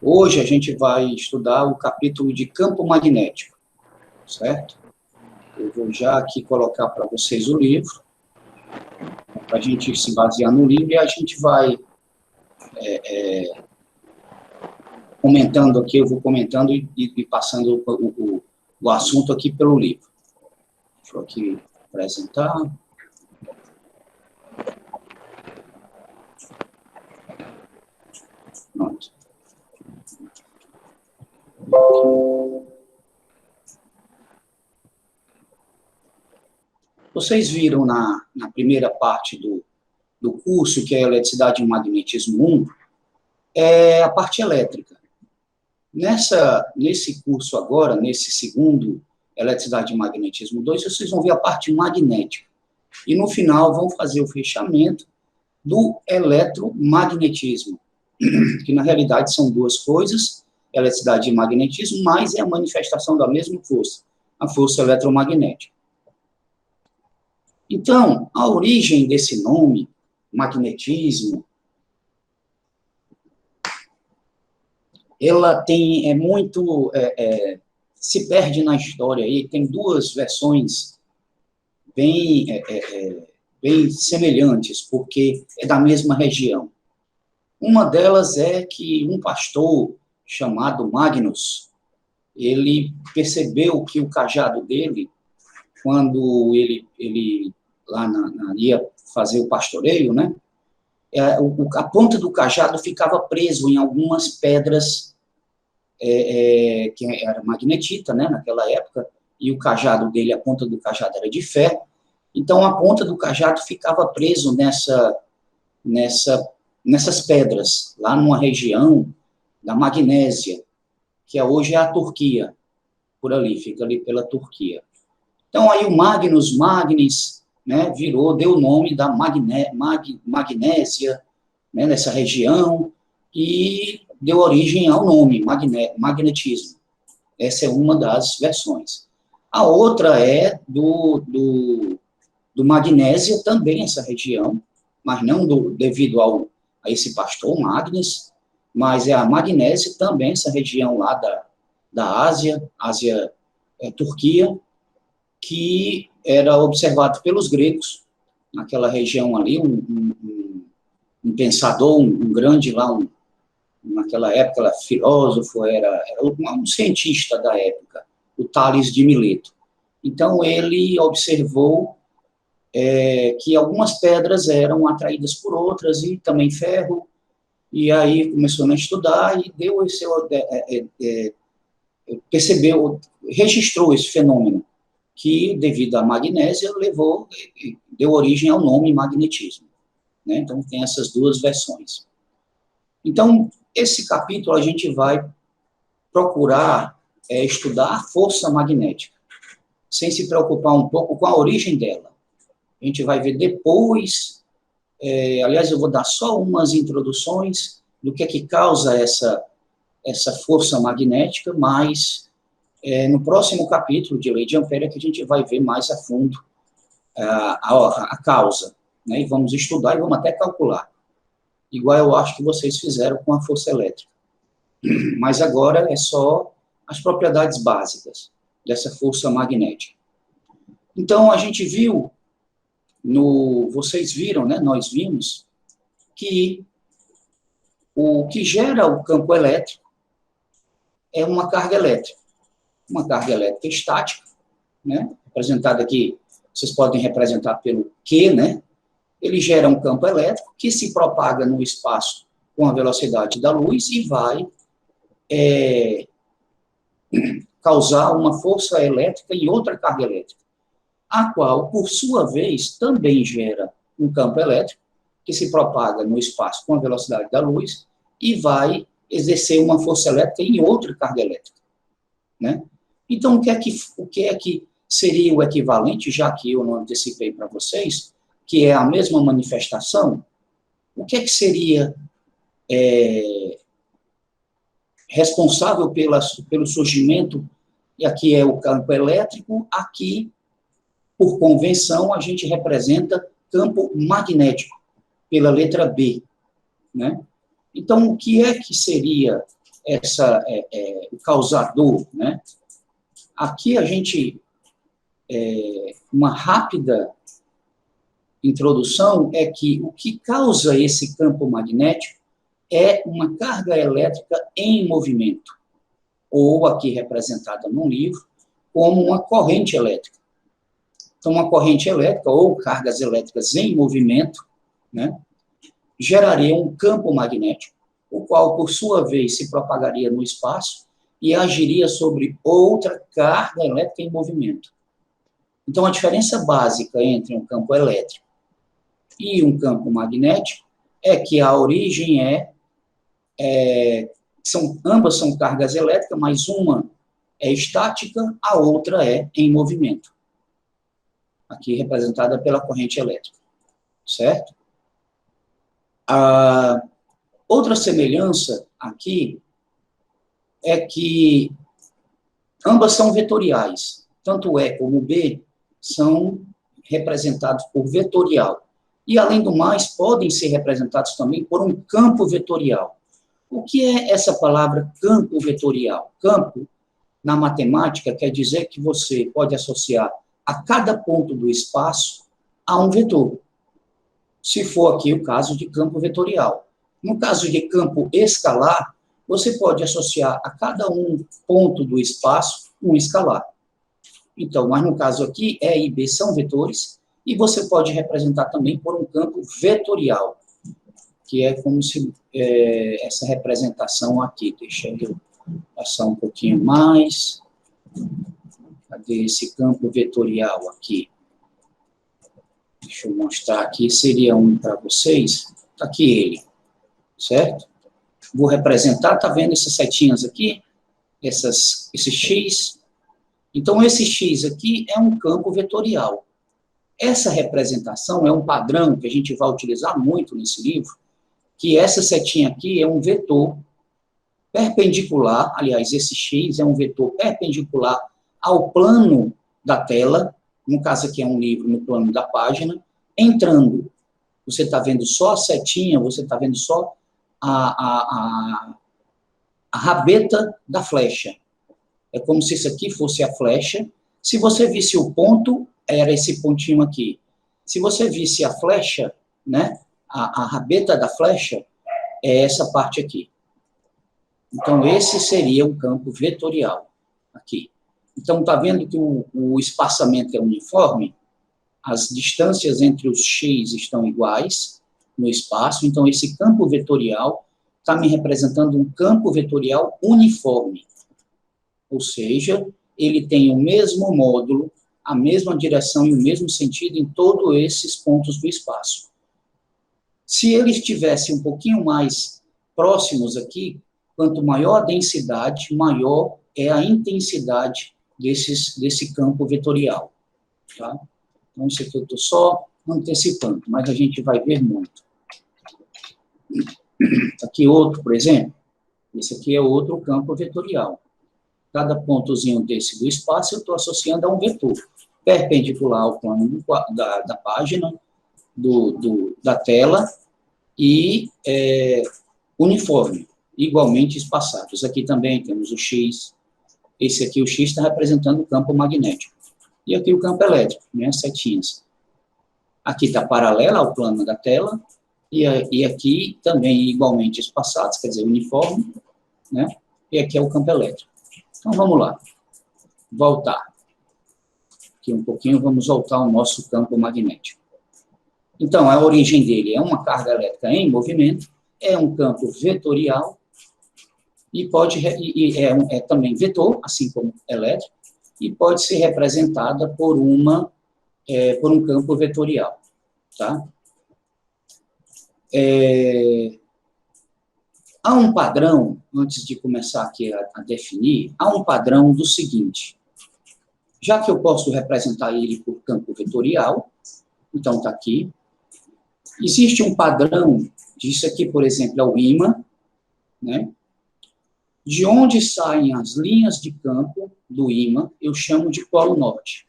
Hoje a gente vai estudar o capítulo de campo magnético, certo? Eu vou já aqui colocar para vocês o livro, para a gente se basear no livro, e a gente vai comentando aqui, eu vou comentando e passando o assunto aqui pelo livro. Deixa eu aqui apresentar. Pronto. Vocês viram na primeira parte do curso, que é Eletricidade e Magnetismo 1, é a parte elétrica. Nesse curso agora, nesse segundo, Eletricidade e Magnetismo 2, vocês vão ver a parte magnética. E no final vão fazer o fechamento do eletromagnetismo, que na realidade são duas coisas, eletricidade e magnetismo, mas é a manifestação da mesma força, a força eletromagnética. Então, a origem desse nome, magnetismo, ela tem, se perde na história aí, tem duas versões bem semelhantes, porque é da mesma região. Uma delas é que um pastor chamado Magnus, ele percebeu que o cajado dele, quando ele lá ia fazer o pastoreio, né, a ponta do cajado ficava preso em algumas pedras que era magnetita, né, naquela época, e o cajado dele, a ponta do cajado era de ferro, então a ponta do cajado ficava preso nessas pedras, lá numa região da Magnésia, que hoje é a Turquia, por ali, fica ali pela Turquia. Então, aí o Magnes, né, deu o nome da Magnésia, né, nessa região, e deu origem ao nome, magnetismo. Essa é uma das versões. A outra é do Magnésia, também essa região, mas não devido a esse pastor Magnes, mas é a Magnésia também, essa região lá da Ásia, Turquia, que era observado pelos gregos, naquela região ali, um pensador, um grande lá, naquela época, era filósofo, era um cientista da época, o Tales de Mileto. Então, ele observou que algumas pedras eram atraídas por outras, e também ferro, e aí começou a estudar e deu percebeu, registrou esse fenômeno, que devido à magnésia deu origem ao nome magnetismo, né? Então tem essas duas versões. Então esse capítulo a gente vai procurar estudar a força magnética, sem se preocupar um pouco com a origem dela. A gente vai ver depois, aliás, eu vou dar só umas introduções do que é que causa essa força magnética, mas no próximo capítulo de Lei de Ampère é que a gente vai ver mais a fundo a causa, né? E vamos estudar e vamos até calcular, igual eu acho que vocês fizeram com a força elétrica. Mas agora é só as propriedades básicas dessa força magnética. Então, a gente viu, vocês viram, né, nós vimos, que o que gera o campo elétrico é uma carga elétrica estática, né, representada aqui, vocês podem representar pelo Q, né, ele gera um campo elétrico que se propaga no espaço com a velocidade da luz e vai causar uma força elétrica e outra carga elétrica, a qual, por sua vez, também gera um campo elétrico que se propaga no espaço com a velocidade da luz e vai exercer uma força elétrica em outra carga elétrica, né? Então, o que é que seria o equivalente, já que eu não antecipei para vocês, que é a mesma manifestação? O que é que seria responsável pelo surgimento, e aqui é o campo elétrico, aqui, por convenção, a gente representa campo magnético, pela letra B, né? Então, o que é que seria o causador, né? Aqui a gente, uma rápida introdução é que o que causa esse campo magnético é uma carga elétrica em movimento, ou aqui representada no livro, como uma corrente elétrica. Então, uma corrente elétrica ou cargas elétricas em movimento, né, geraria um campo magnético, o qual, por sua vez, se propagaria no espaço e agiria sobre outra carga elétrica em movimento. Então, a diferença básica entre um campo elétrico e um campo magnético é que a origem ambas são cargas elétricas, mas uma é estática, a outra é em movimento. Aqui representada pela corrente elétrica, certo? A outra semelhança aqui é que ambas são vetoriais. Tanto E como B são representados por vetorial. E, além do mais, podem ser representados também por um campo vetorial. O que é essa palavra campo vetorial? Campo, na matemática, quer dizer que você pode associar a cada ponto do espaço a um vetor. Se for aqui o caso de campo vetorial. No caso de campo escalar, você pode associar a cada um ponto do espaço um escalar. Então, mas no caso aqui, E e B são vetores, e você pode representar também por um campo vetorial, que é como se essa representação aqui, deixa eu passar um pouquinho mais. Cadê esse campo vetorial aqui? Deixa eu mostrar aqui, seria um para vocês. Está aqui ele, certo? Vou representar, está vendo essas setinhas aqui? Esse X. Então, esse X aqui é um campo vetorial. Essa representação é um padrão que a gente vai utilizar muito nesse livro, que essa setinha aqui é um vetor perpendicular, aliás, esse X é um vetor perpendicular ao plano da tela, no caso aqui é um livro no plano da página, entrando. Você está vendo só a setinha, você está vendo só a rabeta da flecha. É como se isso aqui fosse a flecha. Se você visse o ponto, era esse pontinho aqui. Se você visse a flecha, né, a rabeta da flecha, é essa parte aqui. Então, esse seria o campo vetorial, aqui. Então, está vendo que o espaçamento é uniforme? As distâncias entre os X estão iguais no espaço, então esse campo vetorial está me representando um campo vetorial uniforme. Ou seja, ele tem o mesmo módulo, a mesma direção e o mesmo sentido em todos esses pontos do espaço. Se ele estivesse um pouquinho mais próximos aqui, quanto maior a densidade, maior é a intensidade desse campo vetorial. Tá? Então, isso aqui eu estou só antecipando, mas a gente vai ver muito. Aqui outro, por exemplo, esse aqui é outro campo vetorial. Cada pontozinho desse do espaço eu estou associando a um vetor perpendicular ao plano da página, da tela, e uniforme, igualmente espaçados. Aqui também temos o X. Esse aqui, o X, está representando o campo magnético. E aqui o campo elétrico, né, setinhas. Aqui está paralela ao plano da tela, e aqui também igualmente espaçados, quer dizer, uniforme, né, e aqui é o campo elétrico. Então, vamos lá. Voltar. Aqui um pouquinho, vamos voltar ao nosso campo magnético. Então, a origem dele é uma carga elétrica em movimento, é um campo vetorial, e é também vetor, assim como elétrico, e pode ser representada por um campo vetorial. Tá? Há um padrão, antes de começar aqui a definir, há um padrão do seguinte: já que eu posso representar ele por campo vetorial, então está aqui, existe um padrão disso aqui, por exemplo, é o ímã, né? De onde saem as linhas de campo do ímã, eu chamo de polo norte.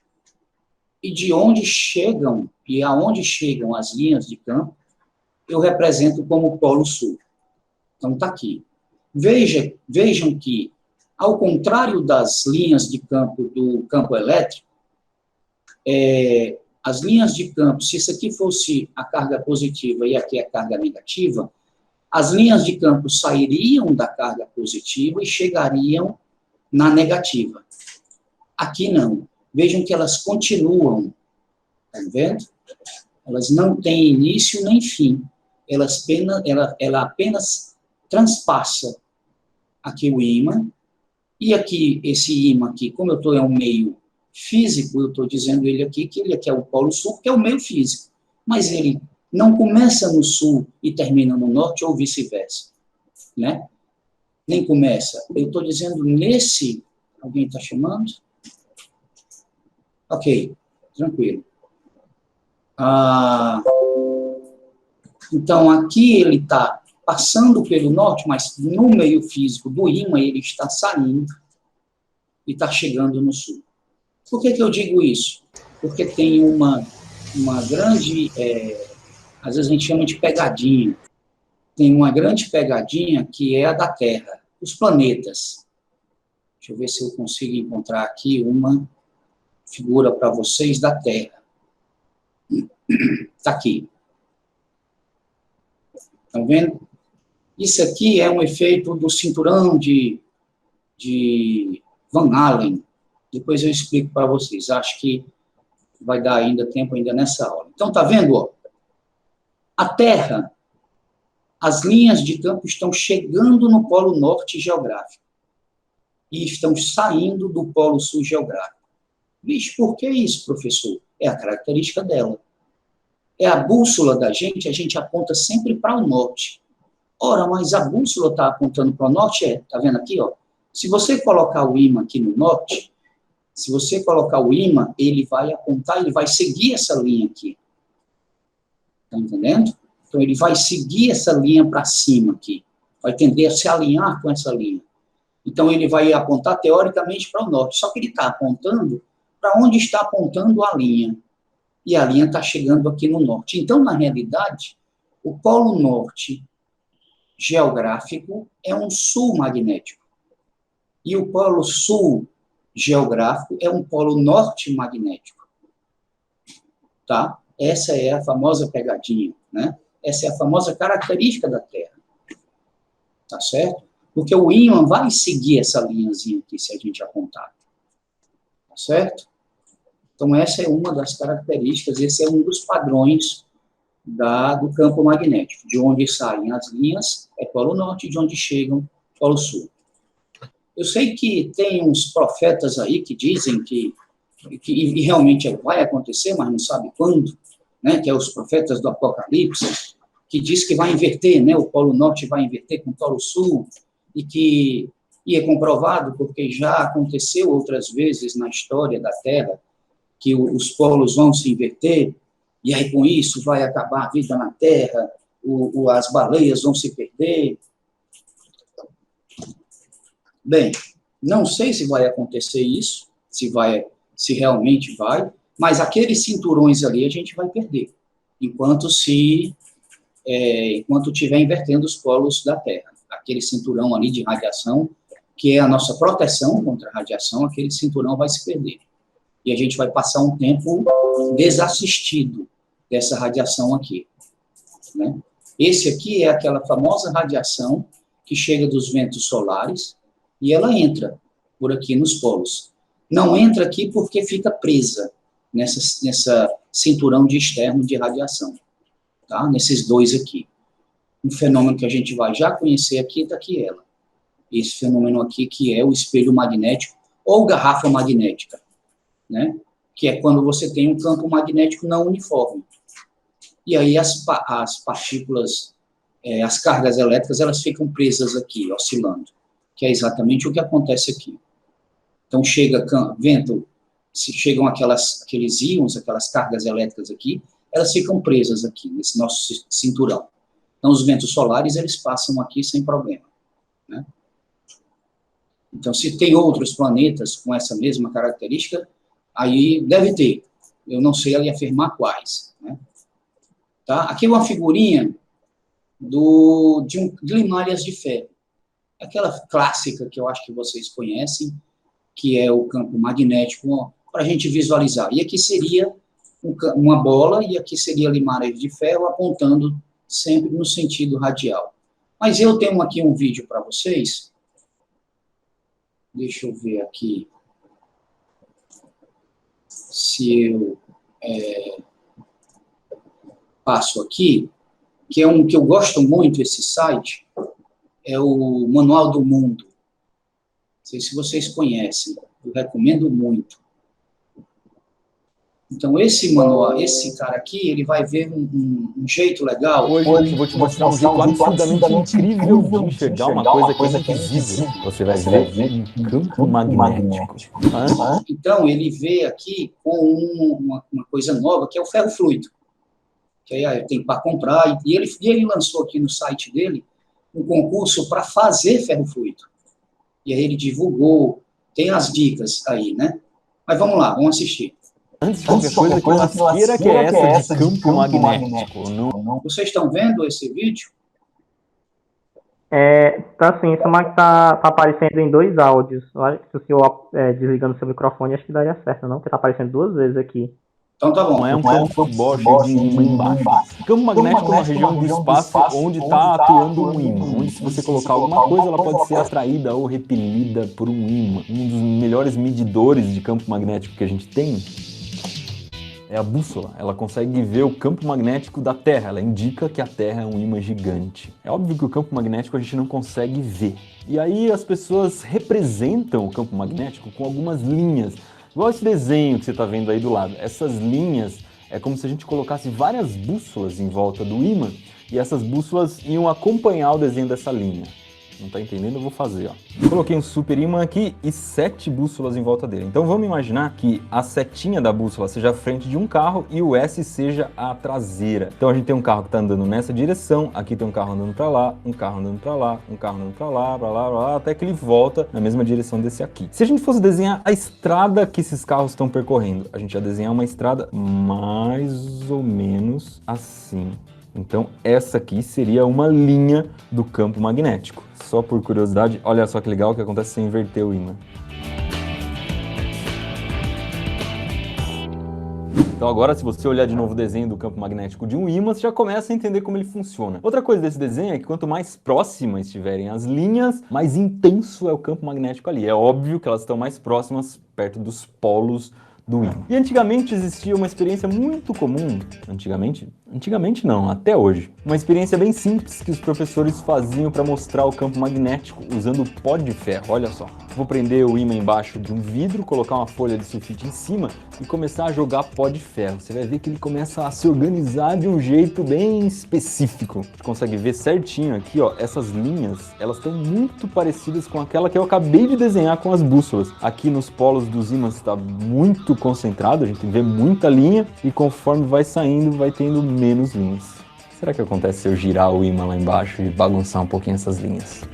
E de onde chegam, e aonde chegam as linhas de campo, eu represento como polo sul. Então, está aqui. Vejam que, ao contrário das linhas de campo do campo elétrico, as linhas de campo, se isso aqui fosse a carga positiva e aqui a carga negativa, as linhas de campo sairiam da carga positiva e chegariam na negativa. Aqui não. Vejam que elas continuam. Está vendo? Elas não têm início nem fim. Ela apenas transpassa aqui o ímã, e aqui, esse ímã aqui, como eu estou em um meio físico, eu estou dizendo ele aqui, que ele aqui é o polo sul, que é o meio físico. Mas ele não começa no sul e termina no norte, ou vice-versa. Né? Nem começa. Eu estou dizendo nesse... Alguém está chamando? Ok, tranquilo. Então, aqui ele está passando pelo norte, mas no meio físico do ímã ele está saindo e está chegando no sul. Por que eu digo isso? Porque tem uma grande, às vezes a gente chama de pegadinha, tem uma grande pegadinha que é a da Terra, os planetas. Deixa eu ver se eu consigo encontrar aqui uma figura para vocês da Terra. Está aqui. Estão vendo? Isso aqui é um efeito do cinturão de Van Allen. Depois eu explico para vocês. Acho que vai dar ainda tempo ainda nessa aula. Então, está vendo? Ó? A Terra, as linhas de campo estão chegando no polo norte geográfico e estão saindo do polo sul geográfico. Vixe, por que isso, professor? É a característica dela. É a bússola da gente, a gente aponta sempre para o norte. Ora, mas a bússola está apontando para o norte? Está vendo aqui? Ó? Se você colocar o ímã aqui no norte, se você colocar o ímã, ele vai apontar, ele vai seguir essa linha aqui. Está entendendo? Então, ele vai seguir essa linha para cima aqui. Vai tender a se alinhar com essa linha. Então, ele vai apontar, teoricamente, para o norte. Só que ele está apontando para onde está apontando a linha. E a linha está chegando aqui no norte. Então, na realidade, o polo norte geográfico é um sul magnético. E o polo sul geográfico é um polo norte magnético. Tá? Essa é a famosa pegadinha, né? Essa é a famosa característica da Terra. Tá certo? Porque o ímã vai seguir essa linhazinha aqui, se a gente apontar. Tá certo? Então, essa é uma das características, esse é um dos padrões do campo magnético. De onde saem as linhas é polo norte, de onde chegam, polo sul. Eu sei que tem uns profetas aí que dizem que e realmente vai acontecer, mas não sabe quando, né, que é os profetas do Apocalipse, que diz que vai inverter, né, o polo norte vai inverter com o polo sul, e é comprovado porque já aconteceu outras vezes na história da Terra, que os polos vão se inverter, e aí com isso vai acabar a vida na Terra, as baleias vão se perder. Bem, não sei se vai acontecer isso, se realmente vai, mas aqueles cinturões ali a gente vai perder, enquanto estiver invertendo os polos da Terra. Aquele cinturão ali de radiação, que é a nossa proteção contra a radiação, aquele cinturão vai se perder. E a gente vai passar um tempo desassistido dessa radiação aqui. Né? Esse aqui é aquela famosa radiação que chega dos ventos solares e ela entra por aqui nos polos. Não entra aqui porque fica presa nessa cinturão de externo de radiação. Tá? Nesses dois aqui. Um fenômeno que a gente vai já conhecer aqui, está aqui ela. Esse fenômeno aqui que é o espelho magnético ou garrafa magnética. Né? Que é quando você tem um campo magnético não uniforme. E aí as partículas, as cargas elétricas, elas ficam presas aqui, oscilando. Que é exatamente o que acontece aqui. Então, chegam aqueles íons, aquelas cargas elétricas aqui, elas ficam presas aqui, nesse nosso cinturão. Então, os ventos solares, eles passam aqui sem problema. Né? Então, se tem outros planetas com essa mesma característica, aí deve ter. Eu não sei ali afirmar quais. Né? Tá? Aqui é uma figurinha de limalhas de ferro. aquela clássica que eu acho que vocês conhecem, que é o campo magnético, para a gente visualizar. E aqui seria uma bola, e aqui seria limarejo de ferro apontando sempre no sentido radial. Mas eu tenho aqui um vídeo para vocês. Deixa eu ver aqui se eu passo aqui, que é um que eu gosto muito, esse site, é o Manual do Mundo. Não sei se vocês conhecem, eu recomendo muito. Então, esse manual, esse cara aqui, ele vai ver um jeito legal. Hoje eu vou te mostrar um jeito absurdamente incrível de enxergar uma coisa que é invisível. Você vai ver um campo magnético. Então, ele vê aqui com uma coisa nova, que é o ferro fluido. Que aí tem para comprar, e ele lançou aqui no site dele um concurso para fazer ferro fluido. E aí ele divulgou, tem as dicas aí, né? Mas vamos lá, vamos assistir. Antes de qualquer coisa, que lasqueira que é essa de campo magnético? Não. Vocês estão vendo esse vídeo? Tá sim, isso tá aparecendo em 2 áudios. Se o senhor desligando seu microfone, acho que daria certo, não? Porque tá aparecendo 2 vezes aqui. Então tá bom. Não é um campo Bosch de imã embaixo. Campo magnético é uma região do espaço onde está atuando um ímã. Onde, se você colocar alguma coisa, ela pode ser atraída ou repelida por um ímã. Um dos melhores medidores de campo magnético que a gente tem é a bússola. Ela consegue ver o campo magnético da Terra. Ela indica que a Terra é um ímã gigante. É óbvio que o campo magnético a gente não consegue ver. E aí as pessoas representam o campo magnético com algumas linhas. Igual esse desenho que você está vendo aí do lado. Essas linhas é como se a gente colocasse várias bússolas em volta do ímã e essas bússolas iam acompanhar o desenho dessa linha. Não está entendendo? Eu vou fazer, ó. Coloquei um super ímã aqui e 7 bússolas em volta dele. Então vamos imaginar que a setinha da bússola seja a frente de um carro e o S seja a traseira. Então a gente tem um carro que está andando nessa direção, aqui tem um carro andando para lá, um carro andando para lá, um carro andando para lá, para lá, para lá, até que ele volta na mesma direção desse aqui. Se a gente fosse desenhar a estrada que esses carros estão percorrendo, a gente ia desenhar uma estrada mais ou menos assim. Então essa aqui seria uma linha do campo magnético. Só por curiosidade, olha só que legal o que acontece se você inverter o ímã. Então agora, se você olhar de novo o desenho do campo magnético de um ímã, você já começa a entender como ele funciona. Outra coisa desse desenho é que quanto mais próximas estiverem as linhas, mais intenso é o campo magnético ali. É óbvio que elas estão mais próximas, perto dos polos do ímã. E antigamente existia uma experiência muito comum, antigamente não, até hoje, uma experiência bem simples que os professores faziam para mostrar o campo magnético usando pó de ferro, olha só. Vou prender o ímã embaixo de um vidro, colocar uma folha de sulfite em cima e começar a jogar pó de ferro. Você vai ver que ele começa a se organizar de um jeito bem específico. Você consegue ver certinho aqui, ó, essas linhas, elas estão muito parecidas com aquela que eu acabei de desenhar com as bússolas. Aqui nos polos dos ímãs está muito concentrado, a gente vê muita linha e conforme vai saindo, vai tendo menos linhas. Será que acontece se eu girar o ímã lá embaixo e bagunçar um pouquinho essas linhas?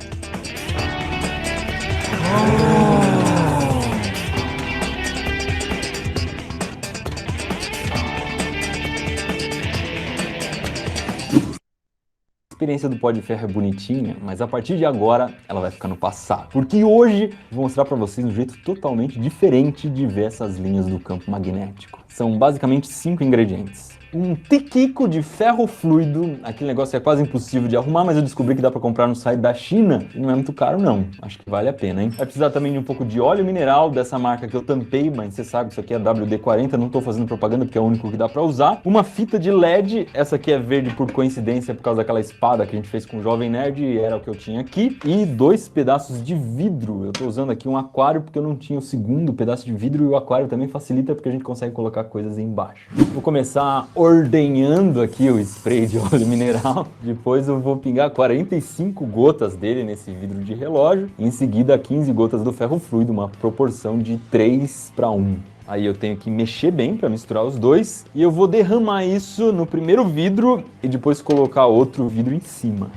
A experiência do pó de ferro é bonitinha, mas a partir de agora ela vai ficar no passado. Porque hoje eu vou mostrar para vocês um jeito totalmente diferente de ver essas linhas do campo magnético. São basicamente 5 ingredientes. Um tiquico de ferro fluido, aquele negócio é quase impossível de arrumar, mas eu descobri que dá para comprar no site da China e não é muito caro não, acho que vale a pena, hein? Vai precisar também de um pouco de óleo mineral dessa marca que eu tampei, mas você sabe que isso aqui é WD-40, não tô fazendo propaganda porque é o único que dá para usar. Uma fita de LED, essa aqui é verde por coincidência por causa daquela espada que a gente fez com o Jovem Nerd e era o que eu tinha aqui. E 2 pedaços de vidro, eu tô usando aqui um aquário porque eu não tinha o segundo pedaço de vidro e o aquário também facilita porque a gente consegue colocar coisas embaixo. Vou começar ordenhando aqui o spray de óleo mineral. Depois eu vou pingar 45 gotas dele nesse vidro de relógio. Em seguida 15 gotas do ferro fluido, uma proporção de 3:1. Aí eu tenho que mexer bem para misturar os dois. E eu vou derramar isso no primeiro vidro e depois colocar outro vidro em cima.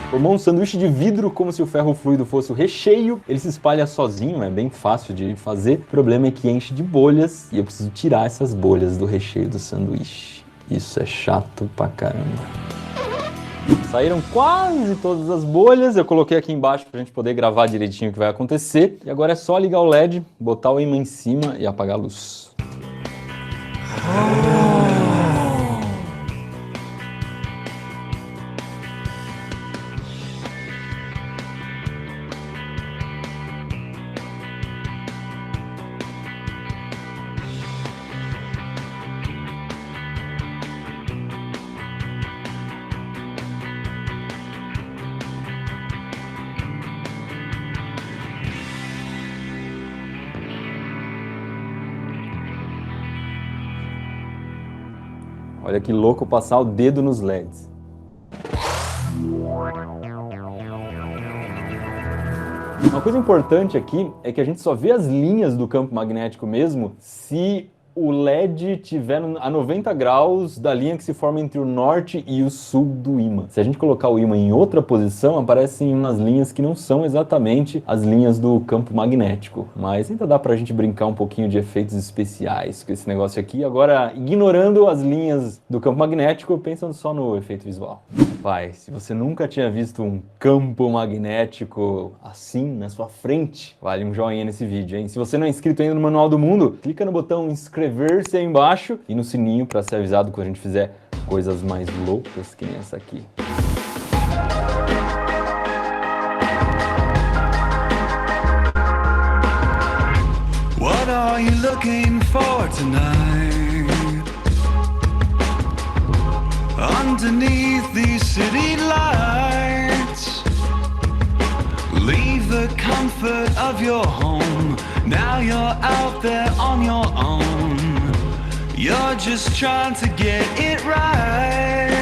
Formou um sanduíche de vidro como se o ferro fluido fosse o recheio. Ele se espalha sozinho, é bem fácil de fazer. O problema é que enche de bolhas e eu preciso tirar essas bolhas do recheio do sanduíche. Isso é chato pra caramba. Saíram quase todas as bolhas, eu coloquei aqui embaixo para a gente poder gravar direitinho o que vai acontecer. E agora é só ligar o LED, botar o ímã em cima e apagar a luz. Olha que louco passar o dedo nos LEDs. Uma coisa importante aqui é que a gente só vê as linhas do campo magnético mesmo se o LED estiver a 90 graus da linha que se forma entre o norte e o sul do ímã. Se a gente colocar o ímã em outra posição, aparecem umas linhas que não são exatamente as linhas do campo magnético. Mas ainda dá pra gente brincar um pouquinho de efeitos especiais com esse negócio aqui. Agora, ignorando as linhas do campo magnético, pensando só no efeito visual. Pai, se você nunca tinha visto um campo magnético assim na sua frente, vale um joinha nesse vídeo, hein? Se você não é inscrito ainda no Manual do Mundo, clica no botão inscrever-se aí embaixo e no sininho para ser avisado quando a gente fizer coisas mais loucas que nem essa aqui. What are you looking for tonight? Underneath these city lights, leave the comfort of your home. Now you're out there on your own. You're just trying to get it right.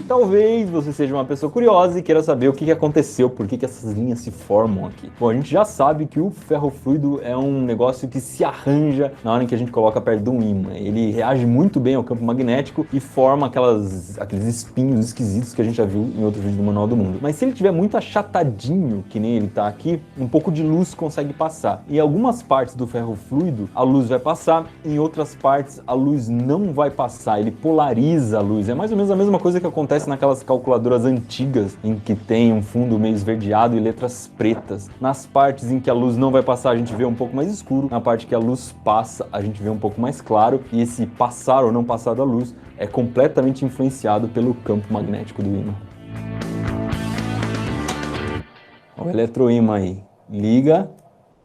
Talvez você seja uma pessoa curiosa e queira saber o que aconteceu, por que essas linhas se formam aqui. Bom, a gente já sabe que o ferrofluido é um negócio que se arranja na hora em que a gente coloca perto de um ímã. Ele reage muito bem ao campo magnético e forma aqueles espinhos esquisitos que a gente já viu em outro vídeo do Manual do Mundo. Mas se ele tiver muito achatadinho, que nem ele tá aqui, um pouco de luz consegue passar. Em algumas partes do ferrofluido, a luz vai passar, em outras partes a luz não vai passar, ele polariza a luz. É mais ou menos a mesma coisa que acontece naquelas calculadoras antigas em que tem um fundo meio esverdeado e letras pretas. Nas partes em que a luz não vai passar, a gente vê um pouco mais escuro. Na parte que a luz passa, a gente vê um pouco mais claro. E esse passar ou não passar da luz é completamente influenciado pelo campo magnético do ímã. Olha o eletroímã aí. Liga,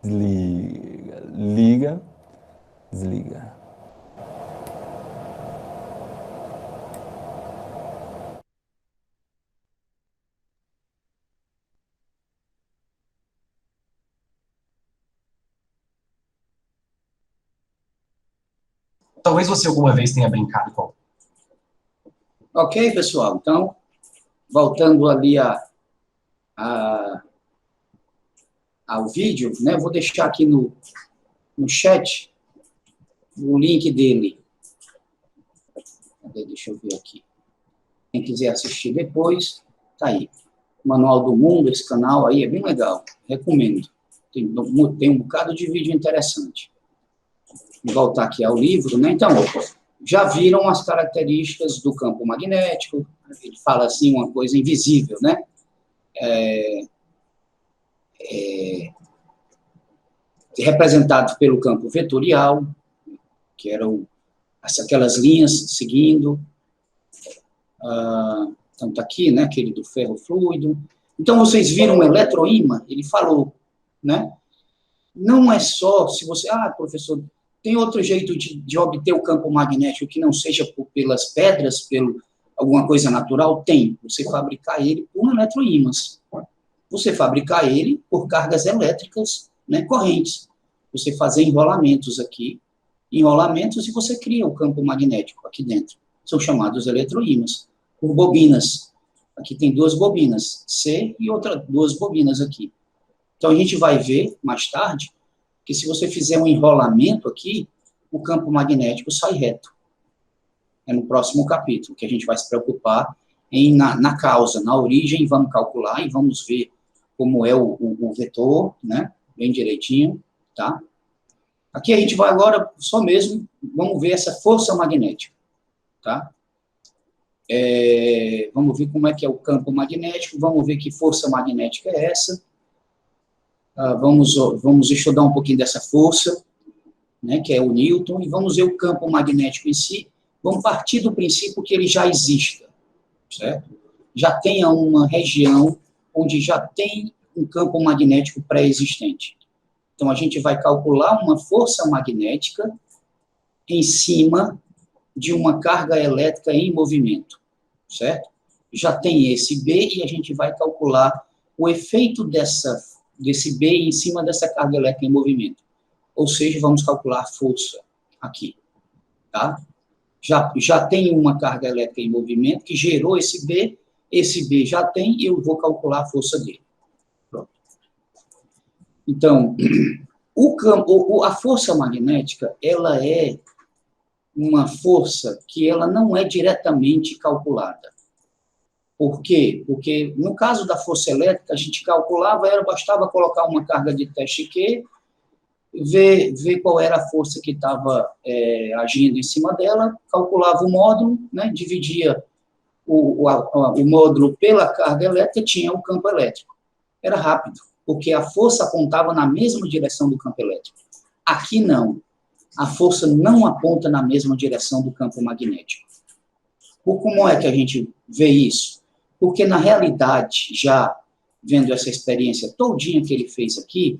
desliga, liga, desliga. Talvez você alguma vez tenha brincado com. Ok, pessoal. Então, voltando ali ao vídeo, né? Vou deixar aqui no chat o link dele. Deixa eu ver aqui. Quem quiser assistir depois, tá aí. Manual do Mundo, esse canal aí é bem legal. Recomendo. Tem um bocado de vídeo interessante. Vou voltar aqui ao livro, né? Então, já viram as características do campo magnético. Ele fala assim, uma coisa invisível, né? Representado pelo campo vetorial, que eram aquelas linhas seguindo. Então, está aqui, né? Aquele do ferrofluido. Então, vocês viram o eletroímã? Ele falou, né? Não é só se você... professor... Tem outro jeito de obter o campo magnético que não seja pelas pedras, pelo alguma coisa natural? Tem. Você fabricar ele por eletroímãs. Você fabricar ele por cargas elétricas, né, correntes. Você fazer enrolamentos aqui, e você cria o campo magnético aqui dentro. São chamados eletroímãs, por bobinas. Aqui tem 2 bobinas, C e 2 bobinas aqui. Então, a gente vai ver, mais tarde, que se você fizer um enrolamento aqui, o campo magnético sai reto. É no próximo capítulo que a gente vai se preocupar na causa, na origem, vamos calcular e vamos ver como é o vetor, né, bem direitinho, tá? Aqui a gente vai agora, só mesmo, vamos ver essa força magnética, tá? Vamos ver como é que é o campo magnético, vamos ver que força magnética é essa. Vamos estudar um pouquinho dessa força, né, que é o Newton, e vamos ver o campo magnético em si. Vamos partir do princípio que ele já exista, certo? Já tenha uma região onde já tem um campo magnético pré-existente. Então, a gente vai calcular uma força magnética em cima de uma carga elétrica em movimento, certo? Já tem esse B e a gente vai calcular o efeito desse B em cima dessa carga elétrica em movimento. Ou seja, vamos calcular a força aqui, tá? Já tem uma carga elétrica em movimento que gerou esse B já tem e eu vou calcular a força dele. Pronto. Então, a força magnética, ela é uma força que ela não é diretamente calculada. Por quê? Porque, no caso da força elétrica, a gente calculava, bastava colocar uma carga de teste Q, ver qual era a força que estava agindo em cima dela, calculava o módulo, né, dividia o módulo pela carga elétrica, tinha o campo elétrico. Era rápido, porque a força apontava na mesma direção do campo elétrico. Aqui não. A força não aponta na mesma direção do campo magnético. Como é que a gente vê isso? Porque, na realidade, já vendo essa experiência todinha que ele fez aqui,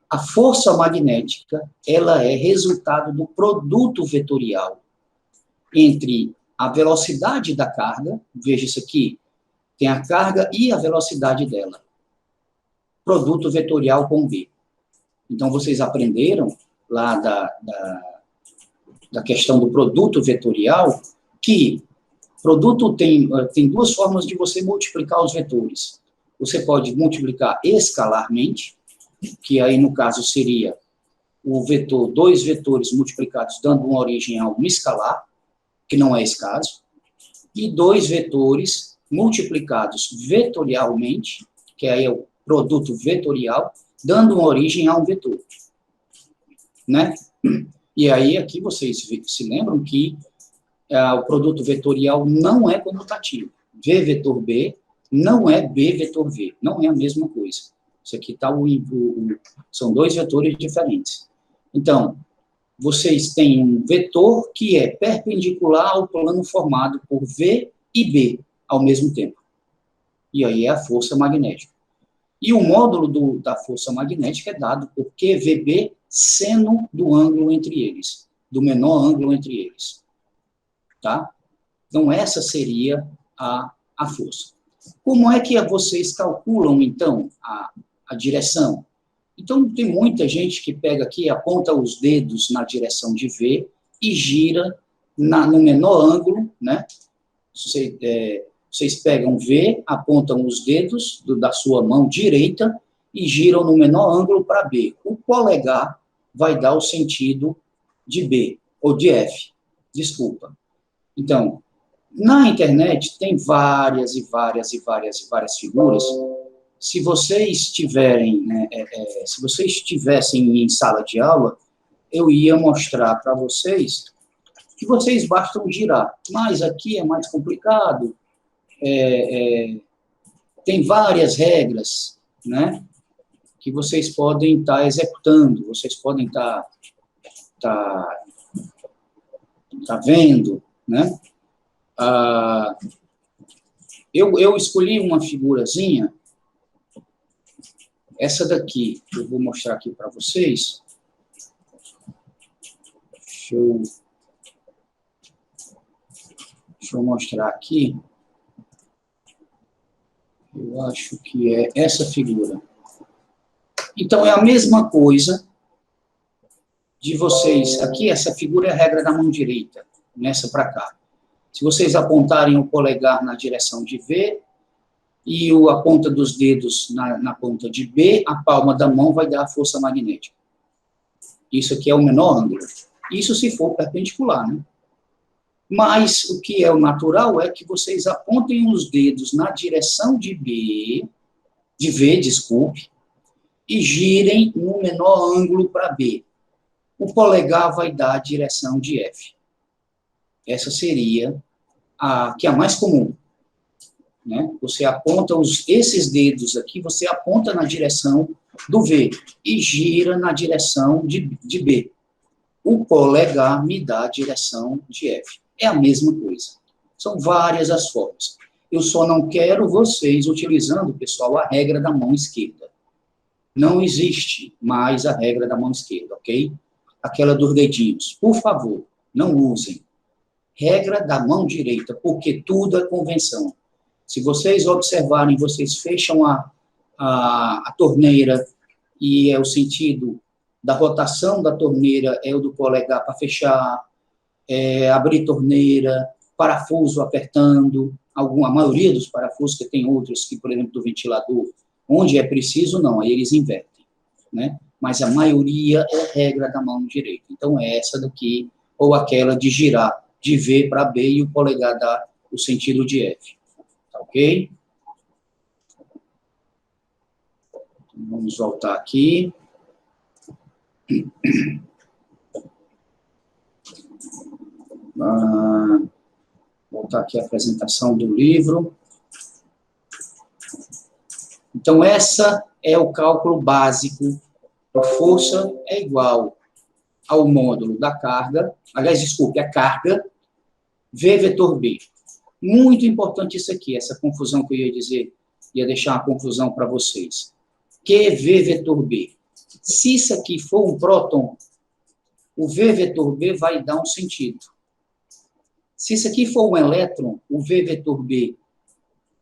a força magnética, ela é resultado do produto vetorial entre a velocidade da carga, veja isso aqui, tem a carga e a velocidade dela. Produto vetorial com B. Então, vocês aprenderam lá da questão do produto vetorial, que produto tem duas formas de você multiplicar os vetores. Você pode multiplicar escalarmente, que aí, no caso, seria dois vetores multiplicados, dando uma origem a um escalar, que não é esse caso, e dois vetores multiplicados vetorialmente, que aí é o produto vetorial, dando uma origem a um vetor. Né? E aí, aqui, vocês se lembram que o produto vetorial não é comutativo. V vetor B não é B vetor V, não é a mesma coisa. Isso aqui está são dois vetores diferentes. Então, vocês têm um vetor que é perpendicular ao plano formado por V e B ao mesmo tempo. E aí é a força magnética. E o módulo da força magnética é dado por QVB seno do ângulo entre eles, do menor ângulo entre eles. Tá? Então, essa seria a força. Como é que vocês calculam, então, a direção? Então, tem muita gente que pega aqui, aponta os dedos na direção de V e gira no menor ângulo, né? Vocês pegam V, apontam os dedos da sua mão direita e giram no menor ângulo para B. O polegar vai dar o sentido de B, ou de F, desculpa. Então, na internet tem várias e várias e várias e várias figuras. Se vocês se vocês estivessem em sala de aula, eu ia mostrar para vocês que vocês bastam girar. Mas aqui é mais complicado, tem várias regras, né, que vocês podem estar executando, vocês podem estar vendo, né? Eu escolhi uma figurazinha, essa daqui, eu vou mostrar aqui para vocês. Deixa eu mostrar aqui. Eu acho que é essa figura. Então, é a mesma coisa de vocês. Aqui, essa figura é a regra da mão direita, nessa para cá. Se vocês apontarem o polegar na direção de V e a ponta dos dedos na ponta de B, a palma da mão vai dar a força magnética. Isso aqui é o menor ângulo. Isso se for perpendicular, né? Mas o que é o natural é que vocês apontem os dedos na direção de V, desculpe, e girem no menor ângulo para B. O polegar vai dar a direção de F. Essa seria a que é a mais comum. Né? Você aponta esses dedos aqui, você aponta na direção do V e gira na direção de B. O polegar me dá a direção de F. É a mesma coisa. São várias as formas. Eu só não quero vocês utilizando, pessoal, a regra da mão esquerda. Não existe mais a regra da mão esquerda, ok? Aquela dos dedinhos. Por favor, não usem. Regra da mão direita, porque tudo é convenção. Se vocês observarem, vocês fecham a torneira e é o sentido da rotação da torneira é o do polegar para fechar, abrir torneira, parafuso apertando, a maioria dos parafusos, que tem outros, que, por exemplo, do ventilador, onde é preciso, não, aí eles invertem, né? Mas a maioria é regra da mão direita. Então, é essa daqui, ou aquela de girar de V para B e o polegar dá o sentido de F. Tá ok? Vamos voltar aqui. Voltar aqui a apresentação do livro. Então, essa é o cálculo básico. A força é igual ao módulo da carga, aliás, desculpe, a carga, V vetor B. Muito importante isso aqui, essa confusão que eu ia dizer, ia deixar uma confusão para vocês. Que V vetor B? Se isso aqui for um próton, o V vetor B vai dar um sentido. Se isso aqui for um elétron, o V vetor B,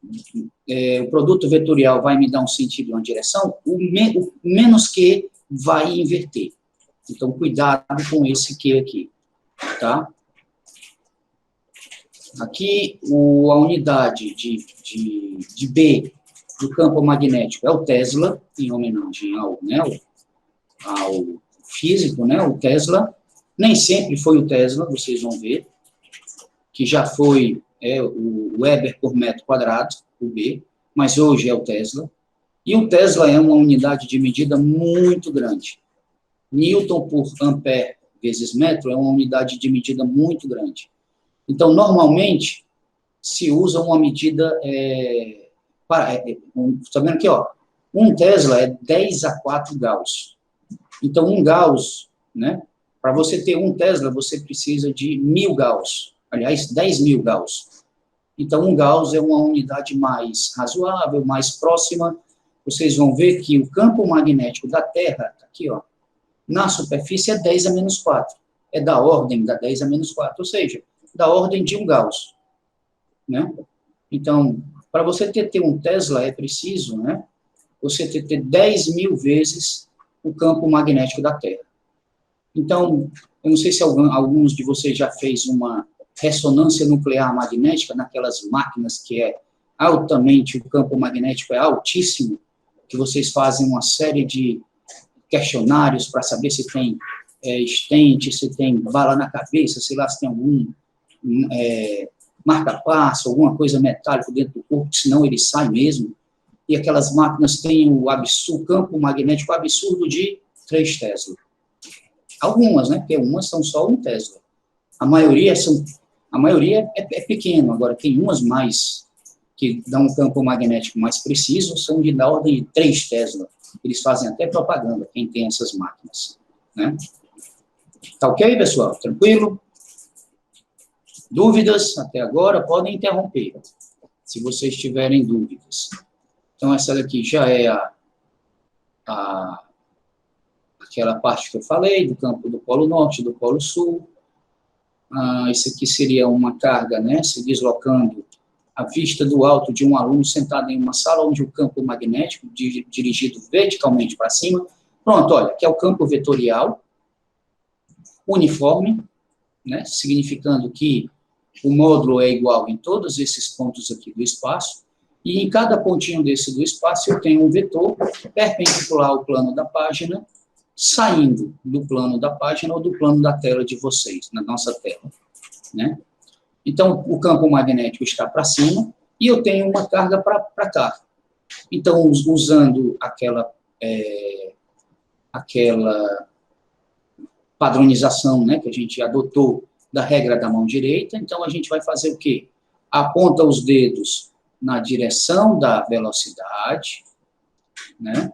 o produto vetorial vai me dar um sentido, uma direção, o menos que vai inverter. Então, cuidado com esse que aqui, tá? Aqui, a unidade de B do campo magnético é o Tesla, em homenagem ao físico, né, o Tesla. Nem sempre foi o Tesla, vocês vão ver, que já foi o Weber por metro quadrado, o B, mas hoje é o Tesla. E o Tesla é uma unidade de medida muito grande. Newton por ampere vezes metro é uma unidade de medida muito grande. Então, normalmente, se usa uma medida... Está vendo aqui, ó? 1 Tesla é 10 a 4 Gauss. Então, 1 Gauss, né? Para você ter 1 Tesla, você precisa de 1000 Gauss. Aliás, 10.000 Gauss. Então, 1 Gauss é uma unidade mais razoável, mais próxima. Vocês vão ver que o campo magnético da Terra, aqui, ó, na superfície é 10 a menos 4. É da ordem da 10 a menos 4, ou seja, da ordem de 1 Gauss. Né? Então, para você ter 1 Tesla, é preciso, né, você ter 10.000 vezes o campo magnético da Terra. Então, eu não sei se alguns de vocês já fez uma ressonância nuclear magnética naquelas máquinas que altamente, o campo magnético é altíssimo, que vocês fazem uma série de questionários para saber se tem estente, se tem bala na cabeça, sei lá, se tem algum marca-passo, alguma coisa metálica dentro do corpo, senão ele sai mesmo. E aquelas máquinas têm o campo magnético absurdo de 3 Tesla. Algumas, né? Porque umas são só 1 Tesla. A maioria é pequeno, agora tem umas mais que dão um campo magnético mais preciso, são da ordem de 3 Tesla. Eles fazem até propaganda, quem tem essas máquinas. Né? Tá ok, pessoal? Tranquilo? Dúvidas até agora? Podem interromper, se vocês tiverem dúvidas. Então, essa daqui já é aquela parte que eu falei, do campo do Polo Norte, do Polo Sul. Isso aqui seria uma carga, né, se deslocando à vista do alto de um aluno sentado em uma sala onde o campo magnético, dirigido verticalmente para cima. Pronto, olha, aqui é o campo vetorial, uniforme, né, significando que o módulo é igual em todos esses pontos aqui do espaço, e em cada pontinho desse do espaço eu tenho um vetor perpendicular ao plano da página, saindo do plano da página ou do plano da tela de vocês, na nossa tela, né? Então, o campo magnético está para cima e eu tenho uma carga para cá. Então, usando aquela padronização, né, que a gente adotou da regra da mão direita, então a gente vai fazer o quê? Aponta os dedos na direção da velocidade, né,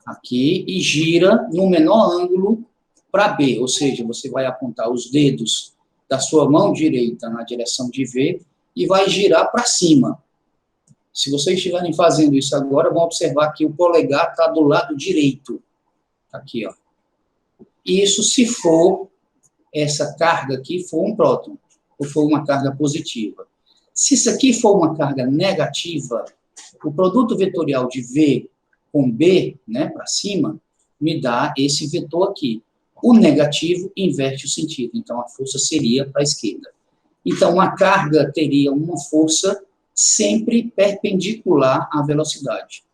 aqui, e gira no menor ângulo para B, ou seja, você vai apontar os dedos da sua mão direita na direção de V e vai girar para cima. Se vocês estiverem fazendo isso agora, vão observar que o polegar está do lado direito. Aqui, ó. Isso se for, essa carga aqui for um próton, ou for uma carga positiva. Se isso aqui for uma carga negativa, o produto vetorial de V com B, né, para cima, me dá esse vetor aqui. O negativo inverte o sentido, então a força seria para a esquerda. Então, a carga teria uma força sempre perpendicular à velocidade.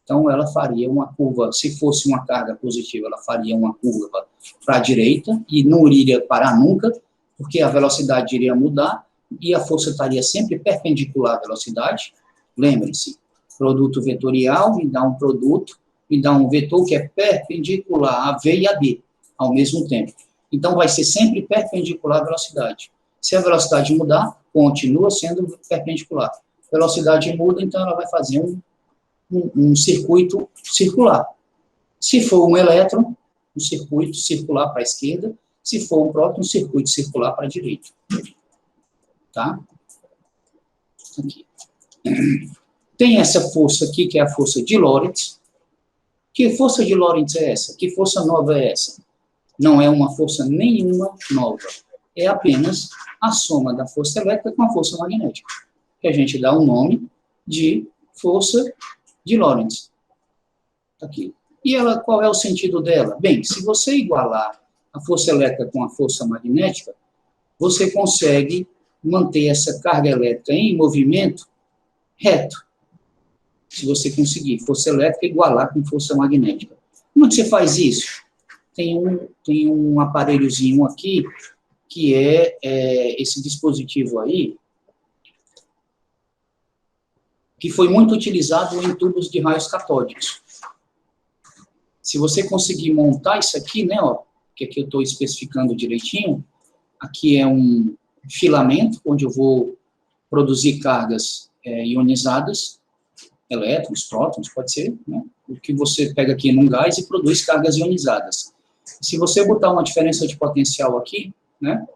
Então, ela faria uma curva, se fosse uma carga positiva, ela faria uma curva para a direita, e não iria parar nunca, porque a velocidade iria mudar, e a força estaria sempre perpendicular à velocidade. Lembrem-se, produto vetorial me dá um produto, me dá um vetor que é perpendicular a V e a B, ao mesmo tempo. Então, vai ser sempre perpendicular à velocidade. Se a velocidade mudar, continua sendo perpendicular. A velocidade muda, então ela vai fazer um circuito circular. Se for um elétron, um circuito circular para a esquerda. Se for um próton, um circuito circular para a direita. Tá? Aqui. Tem essa força aqui, que é a força de Lorentz. Que força de Lorentz é essa? Que força nova é essa? Não é uma força nenhuma nova. É apenas a soma da força elétrica com a força magnética, que a gente dá o nome de força de Lorentz. Aqui. E ela, qual é o sentido dela? Bem, se você igualar a força elétrica com a força magnética, você consegue manter essa carga elétrica em movimento reto. Se você conseguir força elétrica igualar com força magnética. Como é que você faz isso? Tem um aparelhozinho aqui, que é esse dispositivo aí, que foi muito utilizado em tubos de raios catódicos. Se você conseguir montar isso aqui, né, ó, que aqui eu estou especificando direitinho, aqui é um filamento, onde eu vou produzir cargas ionizadas, elétrons, prótons, pode ser, né, o que você pega aqui num gás e produz cargas ionizadas. Se você botar uma diferença de potencial aqui, né,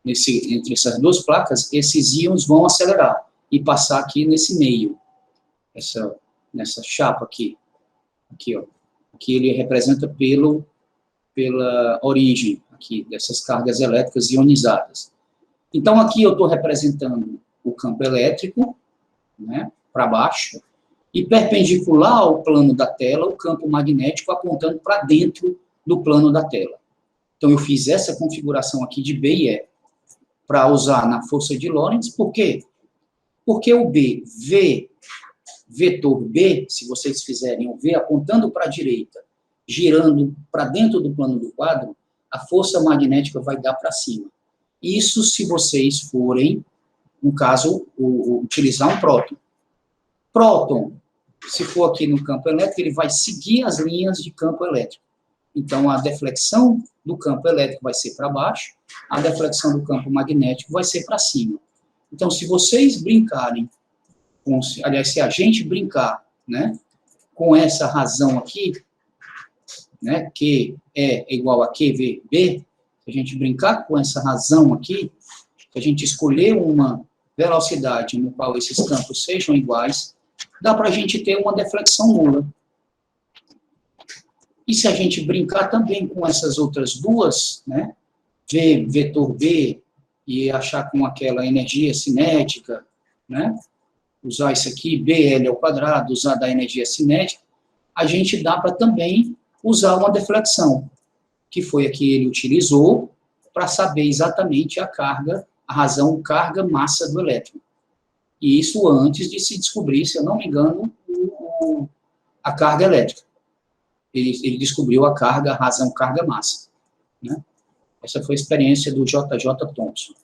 entre essas duas placas, esses íons vão acelerar e passar aqui nesse meio, nessa chapa aqui, ó, que ele representa pela origem aqui dessas cargas elétricas ionizadas. Então, aqui eu estou representando o campo elétrico, né, para baixo, e perpendicular ao plano da tela, o campo magnético apontando para dentro do plano da tela. Então, eu fiz essa configuração aqui de B e E para usar na força de Lorentz. Por quê? Porque o B, V, vetor B, se vocês fizerem o V apontando para a direita, girando para dentro do plano do quadro, a força magnética vai dar para cima. Isso se vocês forem, no caso, utilizar um próton. Próton, se for aqui no campo elétrico, ele vai seguir as linhas de campo elétrico. Então, a deflexão do campo elétrico vai ser para baixo, a deflexão do campo magnético vai ser para cima. Então, se vocês brincarem, aliás, se a gente brincar, né, com essa razão aqui, né, que é igual a QVB, se a gente brincar com essa razão aqui, se a gente escolher uma velocidade no qual esses campos sejam iguais, dá para a gente ter uma deflexão nula. E se a gente brincar também com essas outras duas, né, V, vetor B, e achar com aquela energia cinética, né, usar isso aqui, BL ao quadrado, usar da energia cinética, a gente dá para também usar uma deflexão, que foi a que ele utilizou para saber exatamente a carga, a razão carga-massa do elétron. E isso antes de se descobrir, se eu não me engano, a carga elétrica. Ele descobriu a razão carga-massa. Né? Essa foi a experiência do J.J. Thomson.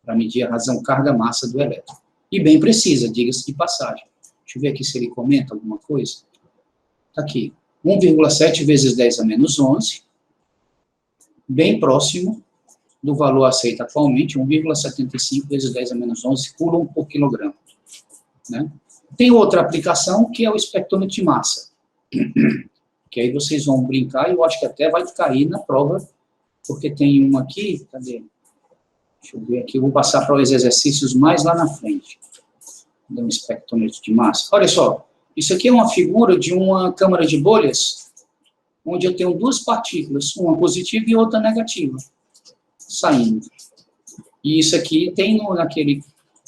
para medir a razão carga-massa do elétron. E bem precisa, diga-se de passagem. Deixa eu ver aqui se ele comenta alguma coisa. Está aqui, 1,7 vezes 10 a menos 11, bem próximo do valor aceito atualmente, 1,75 vezes 10 a menos 11 coulomb por quilograma. Né? Tem outra aplicação, que é o espectrômetro de massa, que aí vocês vão brincar, e eu acho que até vai cair na prova, porque tem uma aqui, cadê? Deixa eu ver aqui, eu vou passar para os exercícios mais lá na frente, do espectrômetro de massa. Olha só, isso aqui é uma figura de uma câmara de bolhas, onde eu tenho duas partículas, uma positiva e outra negativa, saindo. E isso aqui tem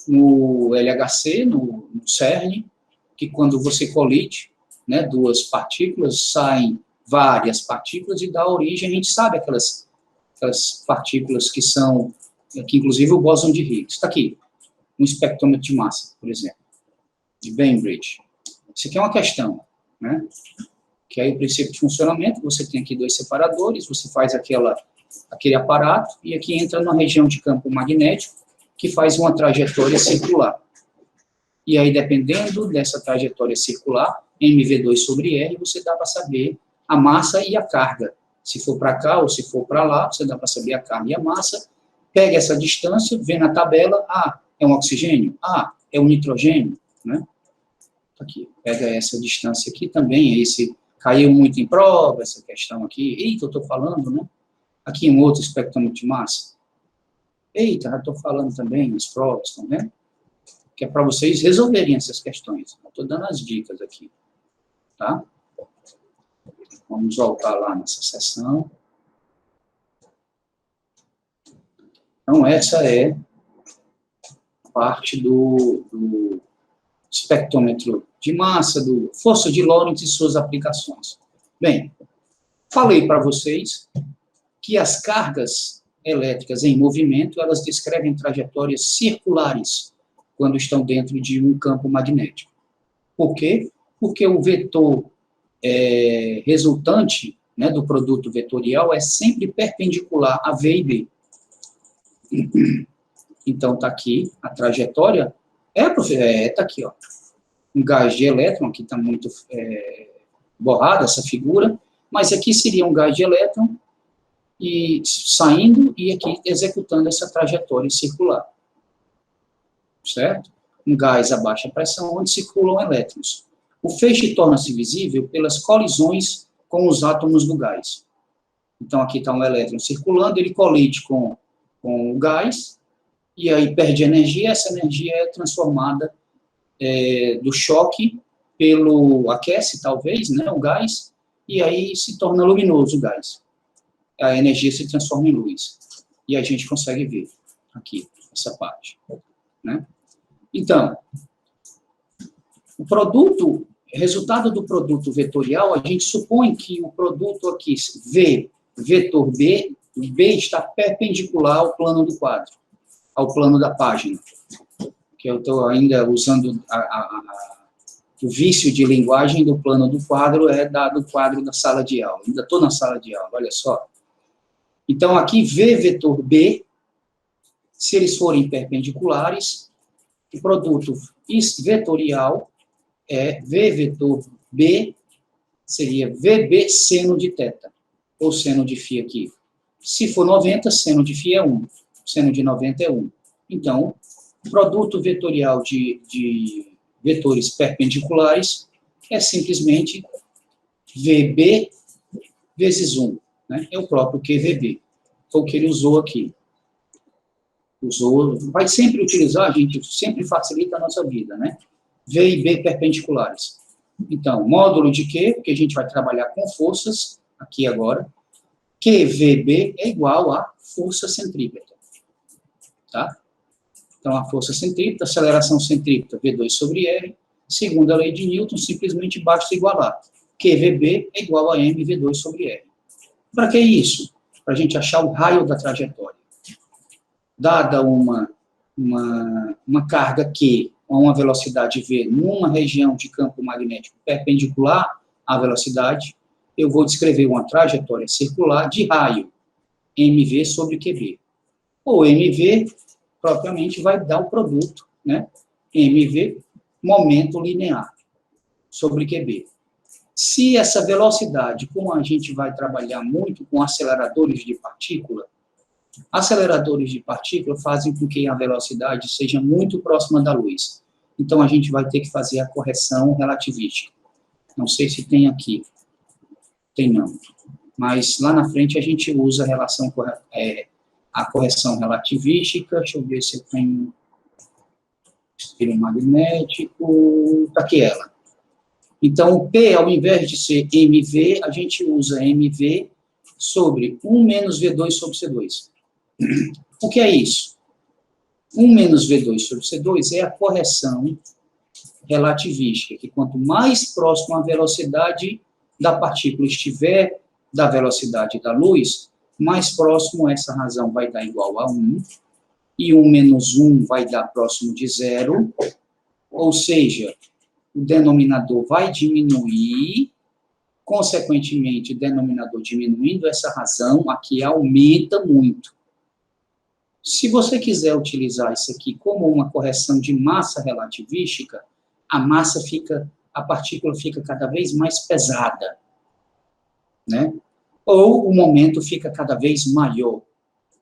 no LHC, no CERN, que quando você colide, né, duas partículas, saem várias partículas e dá origem, a gente sabe aquelas partículas que são, aqui inclusive o bóson de Higgs. Está aqui, um espectrômetro de massa, por exemplo, de Bainbridge. Isso aqui é uma questão, né? Que aí o princípio de funcionamento, você tem aqui dois separadores, você faz aquele aparato, e aqui entra na região de campo magnético, que faz uma trajetória circular. E aí, dependendo dessa trajetória circular, mv2 sobre r, você dá para saber a massa e a carga. Se for para cá ou se for para lá, você dá para saber a carga e a massa. Pega essa distância, vê na tabela, é um oxigênio, é um nitrogênio, né? Aqui, pega essa distância aqui também, esse caiu muito em prova, essa questão aqui. Eita, eu estou falando, né? Aqui um outro espectrômetro de massa. Eita, já estou falando também nas provas, estão vendo? Que é para vocês resolverem essas questões. Estou dando as dicas aqui, tá? Vamos voltar lá nessa seção. Então, essa é parte do espectrômetro de massa, do força de Lorentz e suas aplicações. Bem, falei para vocês que as cargas elétricas em movimento, elas descrevem trajetórias circulares quando estão dentro de um campo magnético. Por quê? Porque o vetor resultante, né, do produto vetorial é sempre perpendicular a V e B. Então, está aqui a trajetória, está aqui, ó, um gás de elétron, aqui está muito borrada essa figura, mas aqui seria um gás de elétron, e saindo e aqui executando essa trajetória circular. Certo? Um gás a baixa pressão, onde circulam elétrons. O feixe torna-se visível pelas colisões com os átomos do gás. Então, aqui está um elétron circulando, ele colide com o gás, e aí perde energia, essa energia é transformada do choque aquece, talvez, né, o gás, e aí se torna luminoso o gás. A energia se transforma em luz. E a gente consegue ver aqui, essa parte, né? Então, o resultado do produto vetorial, a gente supõe que o produto aqui, V, vetor B, o B está perpendicular ao plano do quadro, ao plano da página, que eu estou ainda usando o vício de linguagem do plano do quadro, do quadro da sala de aula. Ainda estou na sala de aula, olha só. Então, aqui, V vetor B, se eles forem perpendiculares, o produto vetorial é V vetor B, seria VB seno de θ, ou seno de φ aqui. Se for 90, seno de φ é 1, seno de 90 é 1. Então, o produto vetorial de vetores perpendiculares é simplesmente VB vezes 1. Né? É o próprio QVB. Foi o que ele usou aqui. Vai sempre utilizar, a gente sempre facilita a nossa vida, né? V e B perpendiculares. Então, módulo de Q, porque a gente vai trabalhar com forças, aqui agora, QVB é igual a força centrípeta. Tá? Então, a força centrípeta, aceleração centrípeta, V2 sobre R, segundo a lei de Newton, simplesmente basta igualar. QVB é igual a mv2 sobre R. Para que isso? Para a gente achar o raio da trajetória. Dada uma carga Q a uma velocidade V numa região de campo magnético perpendicular à velocidade, eu vou descrever uma trajetória circular de raio mv sobre QB. Ou mv propriamente vai dar o produto, né? MV, momento linear, sobre QB. Se essa velocidade, como a gente vai trabalhar muito com aceleradores de partícula fazem com que a velocidade seja muito próxima da luz. Então, a gente vai ter que fazer a correção relativística. Não sei se tem aqui. Tem não. Mas lá na frente a gente usa a correção relativística. Deixa eu ver se eu tenho espelho magnético. Está aqui ela. Então, o P, ao invés de ser MV, a gente usa MV sobre 1 menos V2 sobre C2. O que é isso? 1 menos V2 sobre C2 é a correção relativística, que quanto mais próximo a velocidade da partícula estiver da velocidade da luz, mais próximo essa razão vai dar igual a 1, e 1 menos 1 vai dar próximo de 0, ou seja, o denominador vai diminuir, consequentemente, o denominador diminuindo, essa razão aqui aumenta muito. Se você quiser utilizar isso aqui como uma correção de massa relativística, a partícula fica cada vez mais pesada, né? Ou o momento fica cada vez maior.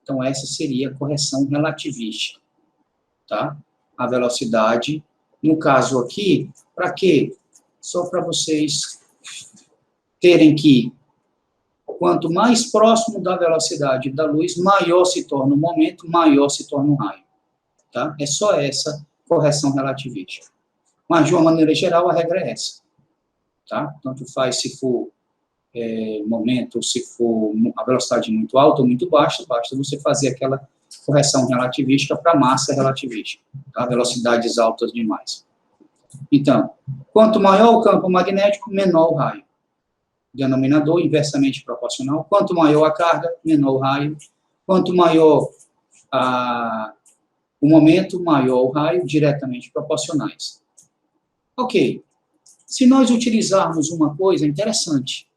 Então, essa seria a correção relativística, tá? A velocidade, no caso aqui, para quê? Só para vocês terem que, quanto mais próximo da velocidade da luz, maior se torna o momento, maior se torna o raio, tá? É só essa correção relativística. Mas, de uma maneira geral, a regra é essa, tá? Tanto faz se for momento, ou se for a velocidade muito alta ou muito baixa, basta você fazer aquela correção relativística para massa relativística, tá? Velocidades altas demais. Então, quanto maior o campo magnético, menor o raio. Denominador inversamente proporcional. Quanto maior a carga, menor o raio. Quanto maior o momento, maior o raio, diretamente proporcionais. Ok. Se nós utilizarmos uma coisa interessante,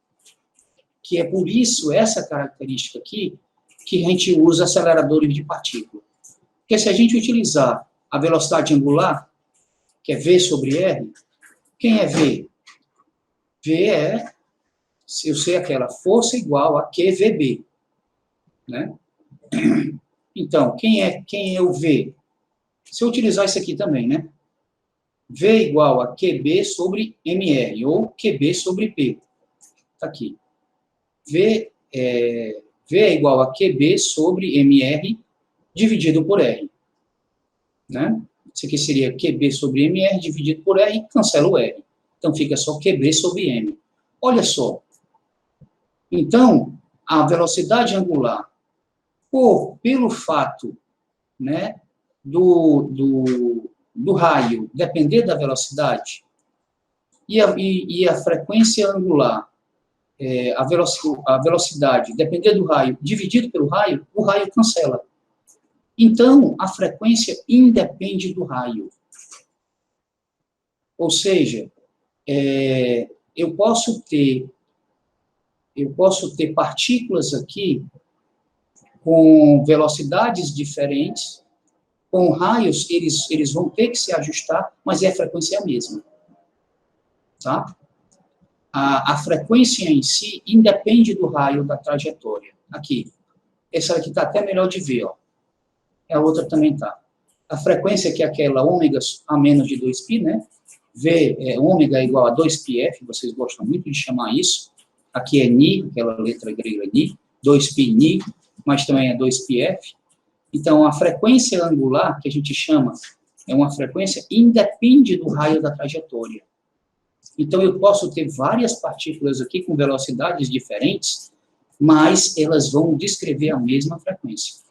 que é por isso essa característica aqui, que a gente usa aceleradores de partícula. Porque se a gente utilizar a velocidade angular, que é V sobre R, quem é V? V é, se eu sei aquela força igual a QVB, né? Então, quem é o V? Se eu utilizar isso aqui também, né? V igual a QB sobre MR, ou QB sobre P. Está aqui. V é igual a QB sobre MR dividido por R. Né? Isso aqui seria QB sobre MR dividido por R, cancela o R. Então, fica só QB sobre M. Olha só. Então, a velocidade angular, pelo fato, né, do raio depender da velocidade, e a frequência angular, a velocidade depender do raio dividido pelo raio, o raio cancela. Então, a frequência independe do raio. Ou seja, eu posso ter partículas aqui com velocidades diferentes, com raios, eles vão ter que se ajustar, mas a frequência é a mesma. Tá? A frequência em si independe do raio da trajetória. Aqui. Essa aqui está até melhor de ver, ó. A outra também está. A frequência que é aquela ômega a menos de 2π, né? Ômega é igual a 2πf, vocês gostam muito de chamar isso. Aqui é Ni, aquela letra grega Ni, 2π Ni, mas também é 2πf. Então, a frequência angular, que a gente chama, é uma frequência independe do raio da trajetória. Então, eu posso ter várias partículas aqui com velocidades diferentes, mas elas vão descrever a mesma frequência.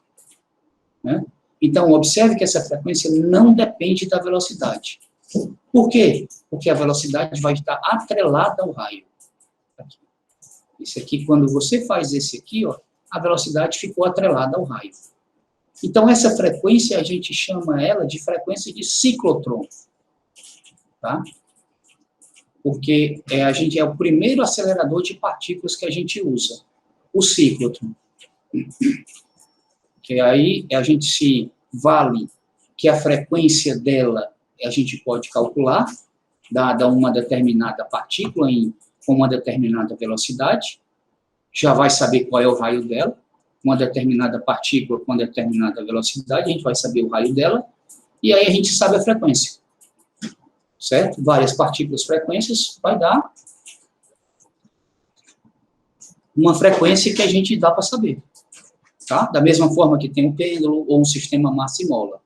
Né? Então, observe que essa frequência não depende da velocidade. Por quê? Porque a velocidade vai estar atrelada ao raio. Aqui. Esse aqui, quando você faz esse aqui, ó, a velocidade ficou atrelada ao raio. Então, essa frequência, a gente chama ela de frequência de ciclotron. Tá? Porque a gente é o primeiro acelerador de partículas que a gente usa, o ciclotron. Que aí a gente se vale que a frequência dela a gente pode calcular, dada uma determinada partícula com uma determinada velocidade, já vai saber qual é o raio dela, uma determinada partícula com determinada velocidade, a gente vai saber o raio dela, e aí a gente sabe a frequência, certo? Várias partículas, frequências, vai dar uma frequência que a gente dá para saber, tá? Da mesma forma que tem um pêndulo ou um sistema massa e mola.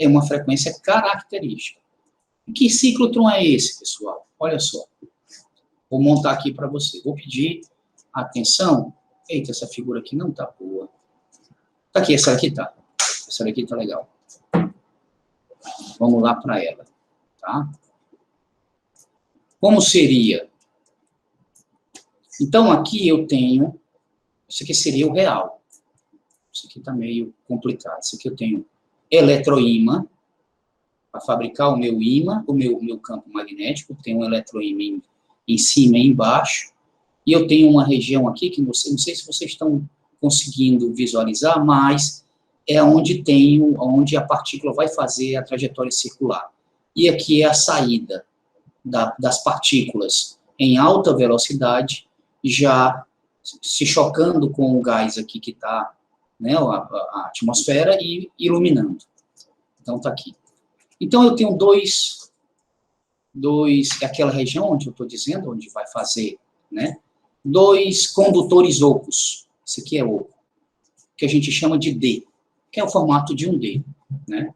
É uma frequência característica. E que ciclotron é esse, pessoal? Olha só. Vou montar aqui para você. Vou pedir atenção. Eita, essa figura aqui não tá boa. Tá aqui, essa aqui tá. Essa daqui tá legal. Vamos lá para ela, tá? Como seria? Então, aqui eu tenho... Isso aqui seria o real. Isso aqui tá meio complicado. Isso aqui eu tenho eletroímã, para fabricar o meu ímã, o meu campo magnético, tem um eletroímã em cima e embaixo, e eu tenho uma região aqui, que não sei se vocês estão conseguindo visualizar, mas é onde a partícula vai fazer a trajetória circular. E aqui é a saída das partículas em alta velocidade, já se chocando com o gás aqui que está, né, a atmosfera, e iluminando. Então, está aqui. Então, eu tenho aquela região onde eu estou dizendo, onde vai fazer, né, dois condutores ocos. Esse aqui é oco, que a gente chama de D, que é o formato de um D, né,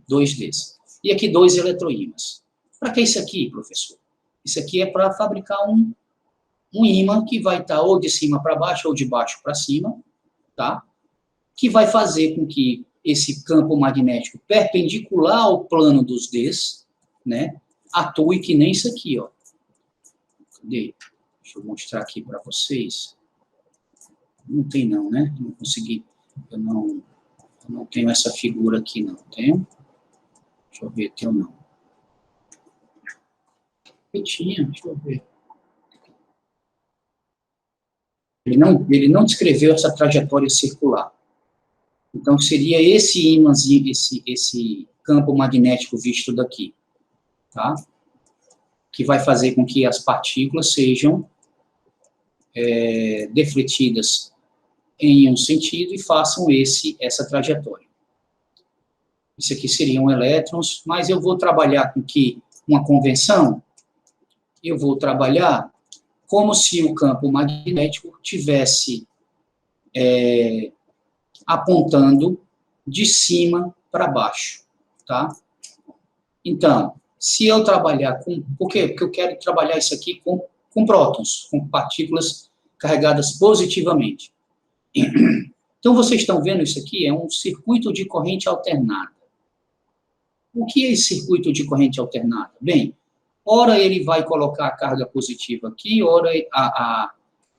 2 Ds. E aqui 2 eletroímãs. Para que isso aqui, professor? Isso aqui é para fabricar um ímã que vai estar ou de cima para baixo ou de baixo para cima, tá? Que vai fazer com que esse campo magnético perpendicular ao plano dos Ds, né, atue que nem isso aqui, ó. Cadê? Deixa eu mostrar aqui para vocês. Não tem não, né? Não consegui. Eu não tenho essa figura aqui, não. Tenho? Deixa eu ver, tenho não. Eu tinha, deixa eu ver. Ele não descreveu essa trajetória circular. Então, seria esse ímãzinho, esse campo magnético visto daqui, tá? Que vai fazer com que as partículas sejam defletidas em um sentido e façam essa trajetória. Isso aqui seriam elétrons, mas eu vou trabalhar com uma convenção, eu vou trabalhar como se o campo magnético tivesse apontando de cima para baixo, tá? Então, se eu trabalhar com... Por quê? Porque eu quero trabalhar isso aqui com prótons, com partículas carregadas positivamente. Então, vocês estão vendo isso aqui? É um circuito de corrente alternada. O que é esse circuito de corrente alternada? Bem, ora ele vai colocar a carga positiva aqui, ora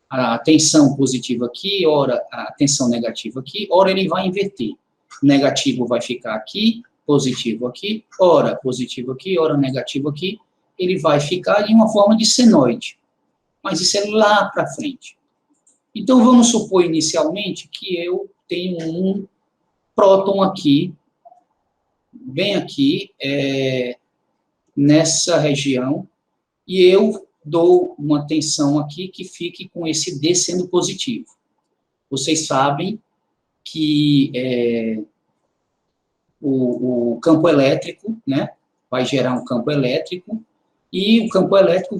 a tensão positiva aqui, ora a tensão negativa aqui, ora ele vai inverter. Negativo vai ficar aqui, positivo aqui, ora positivo aqui, ora negativo aqui, ele vai ficar em uma forma de senoide. Mas isso é lá para frente. Então, vamos supor inicialmente que eu tenho um próton aqui, bem aqui, nessa região, e eu dou uma tensão aqui que fique com esse D sendo positivo. Vocês sabem que o campo elétrico, né, vai gerar um campo elétrico, e o campo elétrico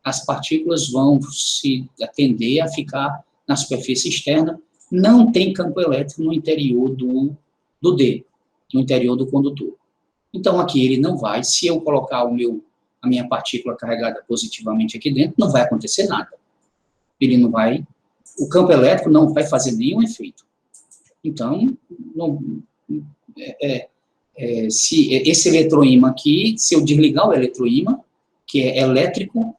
as partículas vão se tender a ficar na superfície externa, não tem campo elétrico no interior do D, no interior do condutor. Então, aqui ele não vai, se eu colocar a minha partícula carregada positivamente aqui dentro, não vai acontecer nada. Ele não vai, o campo elétrico não vai fazer nenhum efeito. Então, se esse eletroímã aqui, se eu desligar o eletroímã, que é elétrico,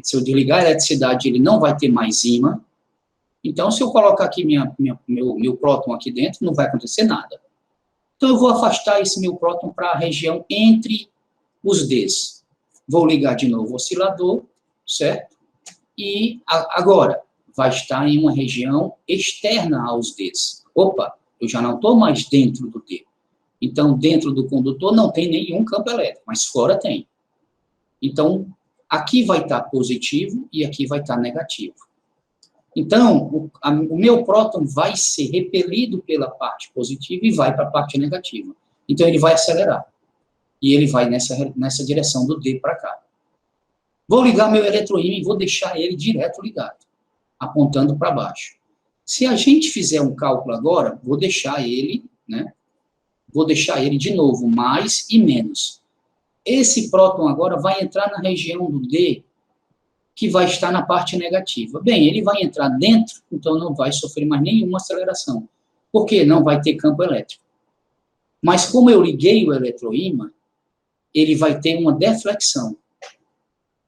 se eu desligar a eletricidade, ele não vai ter mais ímã. Então, se eu colocar aqui meu próton aqui dentro, não vai acontecer nada. Então, eu vou afastar esse meu próton para a região entre os Ds. Vou ligar de novo o oscilador, certo? E agora, vai estar em uma região externa aos Ds. Opa, Eu já não estou mais dentro do D. Então, dentro do condutor não tem nenhum campo elétrico, mas fora tem. Então, aqui vai estar positivo e aqui vai estar negativo. Então, o meu próton vai ser repelido pela parte positiva e vai para a parte negativa. Então, ele vai acelerar. E ele vai nessa direção do D para cá. Vou ligar meu eletroímã e vou deixar ele direto ligado, apontando para baixo. Se a gente fizer um cálculo agora, vou deixar ele, né? Vou deixar ele de novo, mais e menos. Esse próton agora vai entrar na região do D, que vai estar na parte negativa. Bem, ele vai entrar dentro, então não vai sofrer mais nenhuma aceleração. Por quê? Não vai ter campo elétrico. Mas como eu liguei o eletroímã, ele vai ter uma deflexão.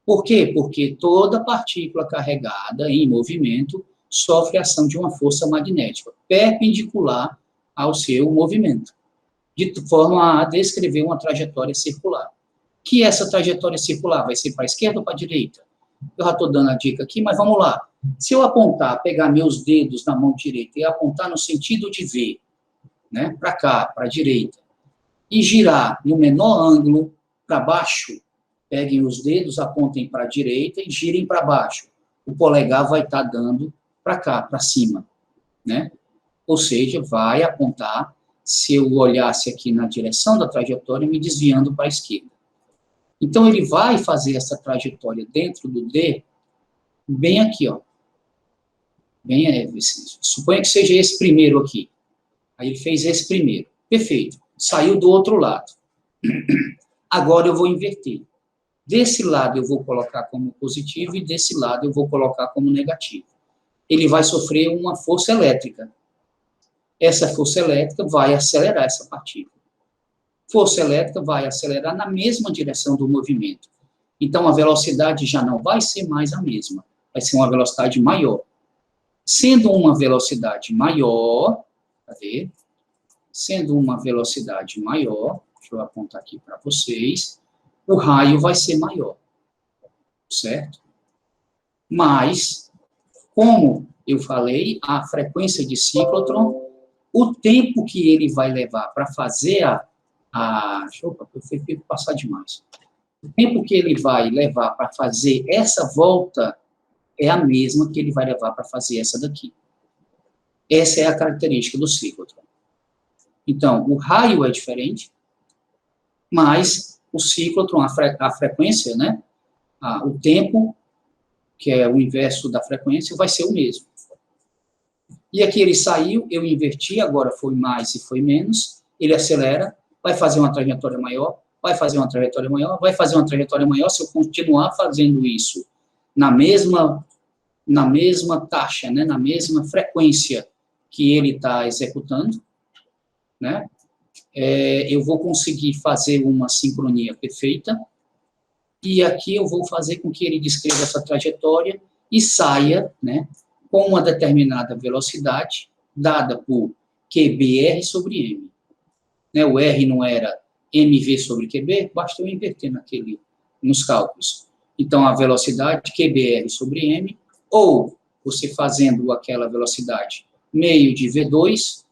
Por quê? Porque toda partícula carregada em movimento sofre a ação de uma força magnética perpendicular ao seu movimento, de forma a descrever uma trajetória circular. Que essa trajetória circular vai ser para a esquerda ou para a direita? Eu já estou dando a dica aqui, mas vamos lá. Se eu apontar, pegar meus dedos na mão direita e apontar no sentido de V, né, para cá, para a direita, e girar no menor ângulo para baixo, peguem os dedos, apontem para a direita e girem para baixo. O polegar vai estar dando para cá, para cima, né? Ou seja, vai apontar, se eu olhasse aqui na direção da trajetória, me desviando para a esquerda. Então, ele vai fazer essa trajetória dentro do D, bem aqui, ó. Suponha que seja esse primeiro aqui. Aí ele fez esse primeiro. Perfeito. Saiu do outro lado. Agora eu vou inverter. Desse lado eu vou colocar como positivo e desse lado eu vou colocar como negativo. Ele vai sofrer uma força elétrica. Essa força elétrica vai acelerar essa partícula. Força elétrica vai acelerar na mesma direção do movimento. Então, a velocidade já não vai ser mais a mesma. Vai ser uma velocidade maior. Sendo uma velocidade maior, cadê? Sendo uma velocidade maior, deixa eu apontar aqui para vocês, o raio vai ser maior, certo? Mas, como eu falei, a frequência de ciclotron, o tempo que ele vai levar para fazer Opa, eu fui passar demais. O tempo que ele vai levar para fazer essa volta é a mesma que ele vai levar para fazer essa daqui. Essa é a característica do ciclotron. Então, o raio é diferente, mas o ciclotron, a frequência, né? O tempo, que é o inverso da frequência, vai ser o mesmo. E aqui ele saiu, eu inverti, agora foi mais e foi menos, ele acelera, vai fazer uma trajetória maior, vai fazer uma trajetória maior, vai fazer uma trajetória maior, se eu continuar fazendo isso na mesma taxa, né, na mesma frequência que ele está executando, né, eu vou conseguir fazer uma sincronia perfeita, e aqui eu vou fazer com que ele descreva essa trajetória e saia, né, com uma determinada velocidade, dada por QBR sobre M. Né, o R não era MV sobre QB, basta eu inverter nos cálculos. Então, a velocidade QBR sobre M, ou você fazendo aquela velocidade meio de V2,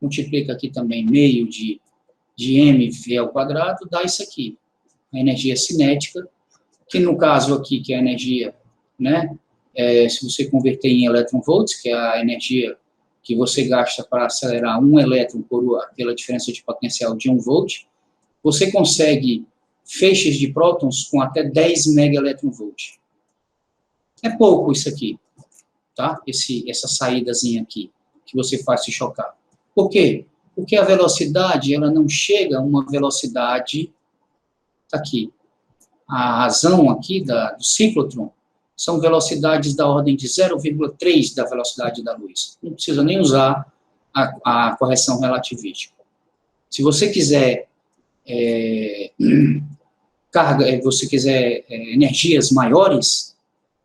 multiplica aqui também meio de mv ao quadrado, dá isso aqui, a energia cinética, que no caso aqui, que é a energia, né, se você converter em elétron-volts, que é a energia que você gasta para acelerar um elétron pela diferença de potencial de 1 volt, você consegue feixes de prótons com até 10 megaelectronvolt. É pouco isso aqui, tá? Essa saídazinha aqui, que você faz se chocar. Por quê? Porque a velocidade, ela não chega a uma velocidade, tá aqui. A razão aqui do ciclotron são velocidades da ordem de 0,3 da velocidade da luz. Não precisa nem usar a correção relativística. Se você quiser energias maiores,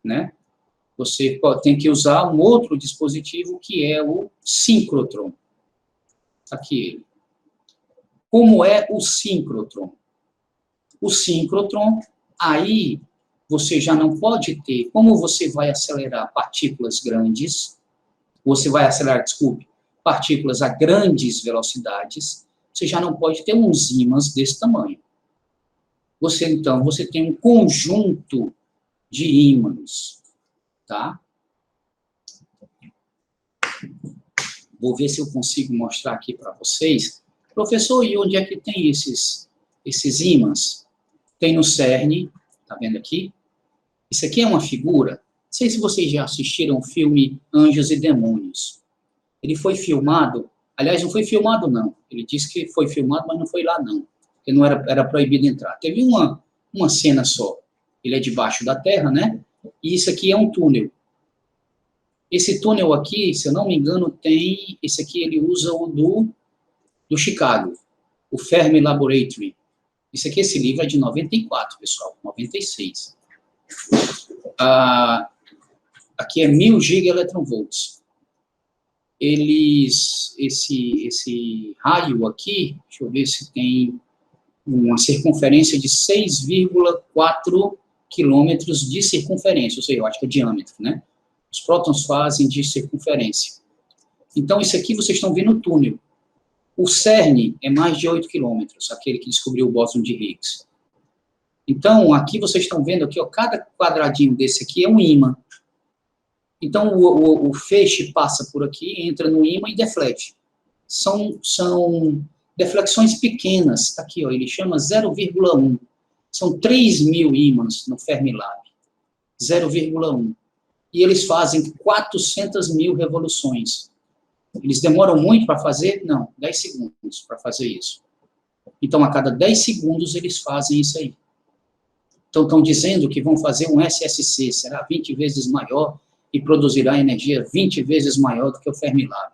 né, você tem que usar um outro dispositivo que é o síncrotron. Aqui ele. Como é o síncrotron? O síncrotron, aí você já não pode ter, como você vai acelerar partículas grandes, partículas a grandes velocidades, você já não pode ter uns ímãs desse tamanho. Então, você tem um conjunto de ímãs, tá? Vou ver se eu consigo mostrar aqui para vocês. Professor, e onde é que tem esses ímãs? Tem no CERN, tá vendo aqui? Isso aqui é uma figura. Não sei se vocês já assistiram o filme Anjos e Demônios. Ele foi filmado, aliás, não foi filmado, não. Ele disse que foi filmado, mas não foi lá, não. Porque não era proibido entrar. Teve uma cena só. Ele é debaixo da terra, né? E isso aqui é um túnel. Esse túnel aqui, se eu não me engano, tem... Esse aqui ele usa o do Chicago, o Fermi Laboratory. Esse livro é de 94, pessoal, 96. Aqui é 1000 gigaelectronvolts. Esse raio aqui, deixa eu ver se tem uma circunferência de 6,4 quilômetros de circunferência, ou seja, eu acho que é diâmetro, né? Os prótons fazem de circunferência. Então, isso aqui vocês estão vendo o túnel. O CERN é mais de 8 quilômetros, aquele que descobriu o bóson de Higgs. Então, aqui vocês estão vendo aqui, ó, cada quadradinho desse aqui é um ímã. Então, o feixe passa por aqui, entra no ímã e deflete. São deflexões pequenas. Tá aqui, ó, ele chama 0,1. São 3.000 ímãs no Fermilab. 0,1. E eles fazem 400.000 revoluções. Eles demoram muito para fazer? Não, 10 segundos para fazer isso. Então, a cada 10 segundos, eles fazem isso aí. Então, estão dizendo que vão fazer um SSC, será 20 vezes maior e produzirá energia 20 vezes maior do que o Fermilab.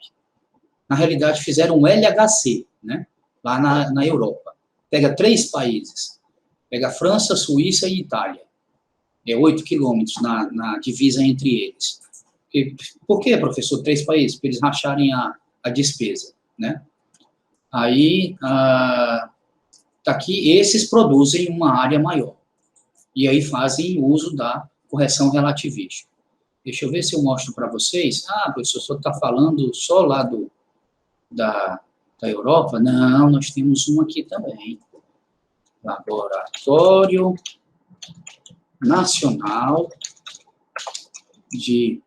Na realidade, fizeram um LHC, né, lá na Europa. Pega 3 países. Pega França, Suíça e Itália. É 8 quilômetros na divisa entre eles. Por que, professor, 3 países? Para eles racharem a despesa, né? Aí, tá aqui, esses produzem uma área maior. E aí fazem uso da correção relativística. Deixa eu ver se eu mostro para vocês. Professor, o senhor está falando só lá da Europa? Não, nós temos um aqui também. Laboratório Nacional de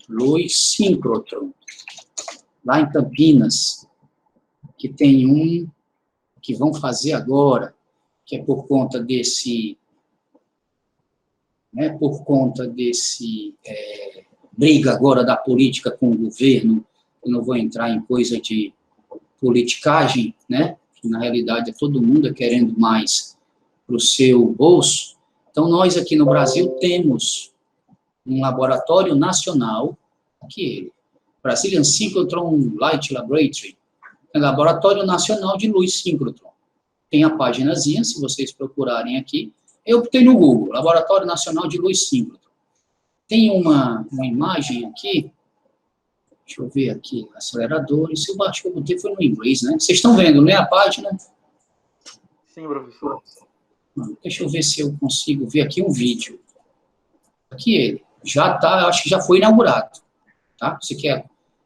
Luz Síncrotron, lá em Campinas, que tem um que vão fazer agora, que é por conta desse briga agora da política com o governo. Eu não vou entrar em coisa de politicagem, né? Que na realidade é todo mundo querendo mais para o seu bolso. Então, nós aqui no Brasil temos um laboratório nacional, aqui, Brazilian Synchrotron Light Laboratory, é Laboratório Nacional de Luz Síncrotron. Tem a paginazinha, se vocês procurarem aqui. Eu botei no Google, Laboratório Nacional de Luz Síncrotron. Tem uma imagem aqui, deixa eu ver aqui, aceleradores, eu acho que eu botei foi no inglês, né? Vocês estão vendo, né, a página? Sim, professor. Deixa eu ver se eu consigo ver aqui um vídeo. Aqui ele. Já está, acho que já foi inaugurado. Tá? Isso aqui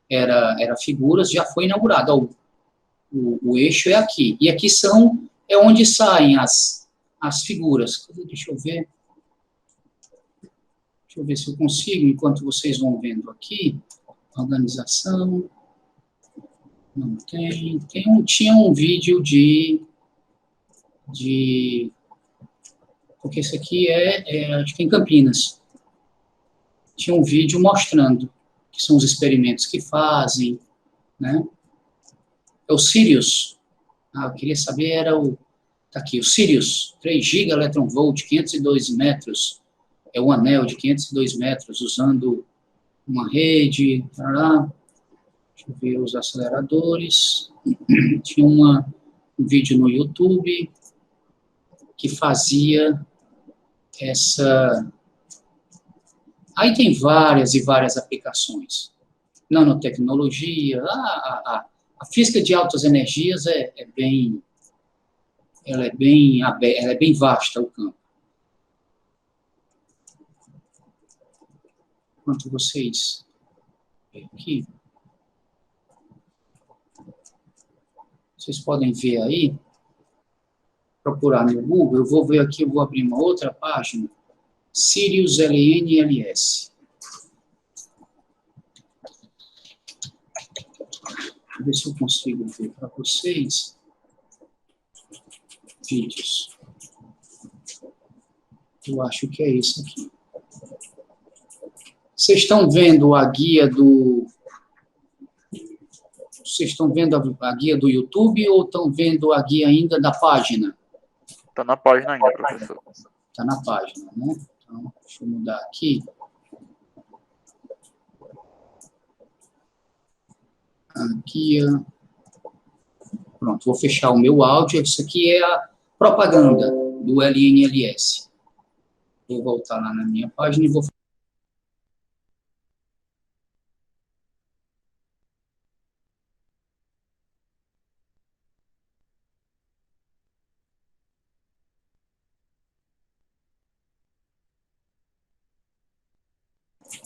era figuras, já foi inaugurado. O eixo é aqui. E aqui é onde saem as figuras. Deixa eu ver. Deixa eu ver se eu consigo, enquanto vocês vão vendo aqui. Organização. Não tem. Tinha um vídeo porque isso aqui acho que em Campinas. Tinha um vídeo mostrando que são os experimentos que fazem, né? É o Sirius. Eu queria saber, tá aqui, o Sirius, 3 gigaelectronvolt, 502 metros, é um anel de 502 metros, usando uma rede, tarará. Deixa eu ver os aceleradores. Tinha um vídeo no YouTube que fazia essa... Aí tem várias e várias aplicações. Nanotecnologia, a física de altas energias ela é bem vasta, o campo. Enquanto vocês... Aqui. Vocês podem ver aí, procurar no Google, eu vou ver aqui, eu vou abrir uma outra página, Sirius LNLS. Vou ver se eu consigo ver para vocês. Vídeos. Eu acho que é isso aqui. Vocês estão vendo a guia do... Vocês estão vendo a guia do YouTube ou estão vendo a guia ainda da página? Tá na página ainda, professor. Está na página, né? Então, deixa eu mudar aqui. A guia... Pronto, vou fechar o meu áudio. Isso aqui é a propaganda do LNLS. Vou voltar lá na minha página e vou...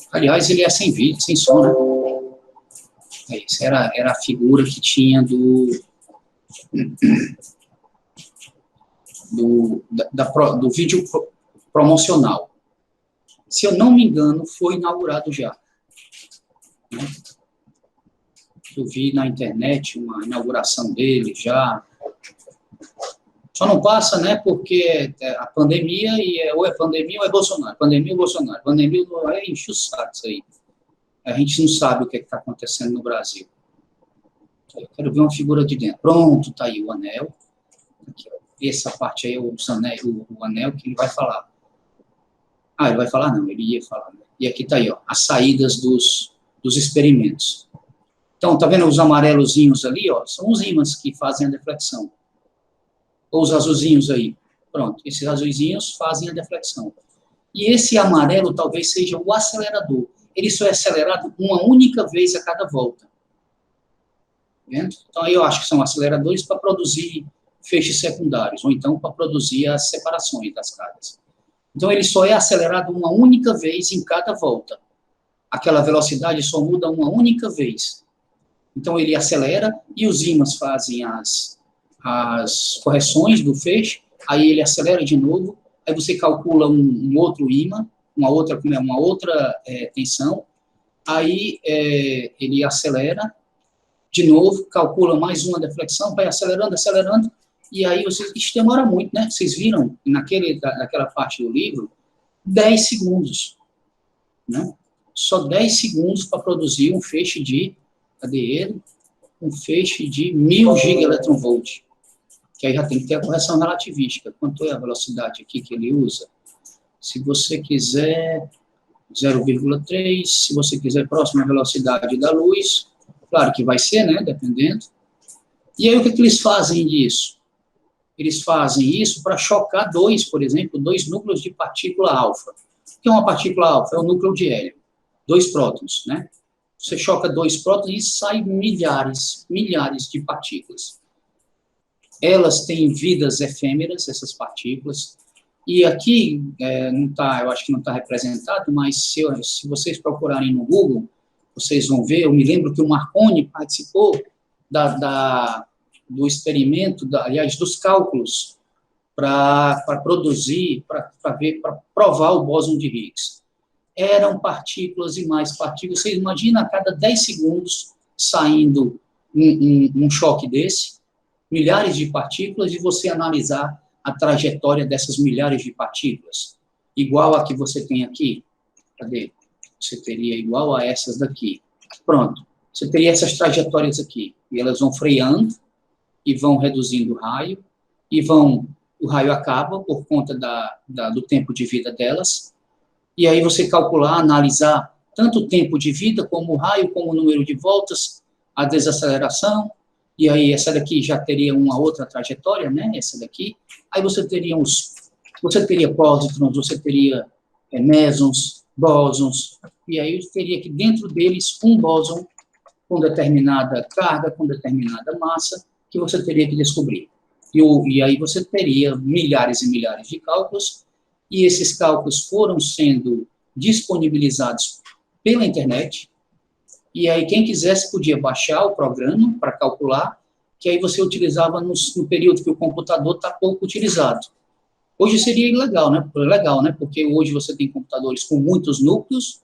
Aliás, ele é sem vídeo, sem som, né? Isso era a figura que tinha do vídeo promocional. Se eu não me engano, foi inaugurado já. Né? Eu vi na internet uma inauguração dele já. Só não passa, né, porque a pandemia, ou é pandemia ou é Bolsonaro. Pandemia ou Bolsonaro. Pandemia é enche o saco isso aí. A gente não sabe o que está acontecendo no Brasil. Eu quero ver uma figura de dentro. Pronto, está aí o anel. Aqui, essa parte aí é o anel que ele vai falar. Ah, ele vai falar? Não, ele ia falar. Né? E aqui está aí, ó, as saídas dos experimentos. Então, tá vendo os amarelozinhos ali, ó? São os ímãs que fazem a deflexão. Ou os azulzinhos aí. Pronto, esses azulzinhos fazem a deflexão. E esse amarelo talvez seja o acelerador. Ele só é acelerado uma única vez a cada volta. Vendo? Então, aí eu acho que são aceleradores para produzir feixes secundários, ou então para produzir as separações das cargas. Então, ele só é acelerado uma única vez em cada volta. Aquela velocidade só muda uma única vez. Então, ele acelera e os ímãs fazem as correções do feixe, aí ele acelera de novo, aí você calcula um outro ímã, uma outra tensão, aí ele acelera de novo, calcula mais uma deflexão, vai acelerando, e aí isso demora muito, né? Vocês viram naquela parte do livro, 10 segundos, né? Só 10 segundos para produzir um feixe de, cadê ele? Um feixe de 1000 gigaelectronvolt, que aí já tem que ter a correção relativística. Quanto é a velocidade aqui que ele usa? Se você quiser 0,3, se você quiser próxima velocidade da luz, claro que vai ser, né, dependendo. E aí o que eles fazem disso? Eles fazem isso para chocar por exemplo, dois núcleos de partícula alfa. O que é uma partícula alfa? É um núcleo de hélio, 2 prótons, né? Você choca 2 prótons e sai milhares de partículas. Elas têm vidas efêmeras, essas partículas, e aqui, eu acho que não está representado, mas se vocês procurarem no Google, vocês vão ver, eu me lembro que o Marconi participou do experimento, aliás, dos cálculos, para produzir, para provar o bóson de Higgs. Eram partículas e mais partículas. Você imagina a cada 10 segundos saindo um choque desse, milhares de partículas, e você analisar a trajetória dessas milhares de partículas, igual a que você tem aqui. Cadê? Você teria igual a essas daqui. Pronto. Você teria essas trajetórias aqui, e elas vão freando, e vão reduzindo o raio, o raio acaba por conta do tempo de vida delas, e aí você calcular, analisar tanto o tempo de vida, como o raio, como o número de voltas, a desaceleração, e aí essa daqui já teria uma outra trajetória, né, essa daqui, aí você teria pósitrons, você teria mesons, bósons, e aí teria que dentro deles um bóson com determinada carga, com determinada massa, que você teria que descobrir. E aí você teria milhares e milhares de cálculos, e esses cálculos foram sendo disponibilizados pela internet, e aí quem quisesse podia baixar o programa para calcular, que aí você utilizava no período que o computador está pouco utilizado. Hoje seria legal, né? Porque hoje você tem computadores com muitos núcleos,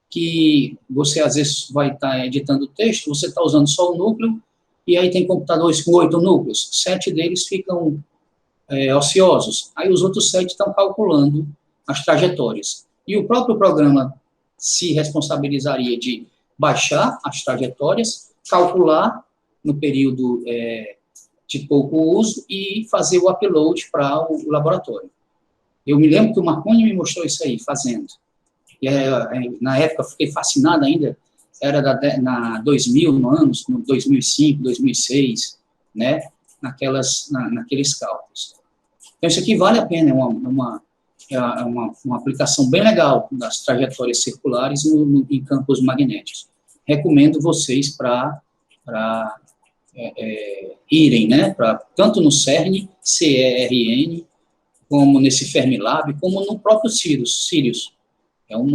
que você às vezes vai estar editando texto, você está usando só o núcleo, e aí tem computadores com 8 núcleos, 7 deles ficam ociosos, aí os outros 7 estão calculando as trajetórias. E o próprio programa se responsabilizaria de baixar as trajetórias, calcular no período de pouco uso e fazer o upload para o laboratório. Eu me lembro que o Marconi me mostrou isso aí, fazendo. E, na época, eu fiquei fascinado ainda, era na 2000, no 2005, 2006, né, naqueles cálculos. Então, isso aqui vale a pena, é uma aplicação bem legal das trajetórias circulares em campos magnéticos. Recomendo vocês para irem, né, tanto no CERN, CERN, como nesse Fermilab, como no próprio Sirius. É um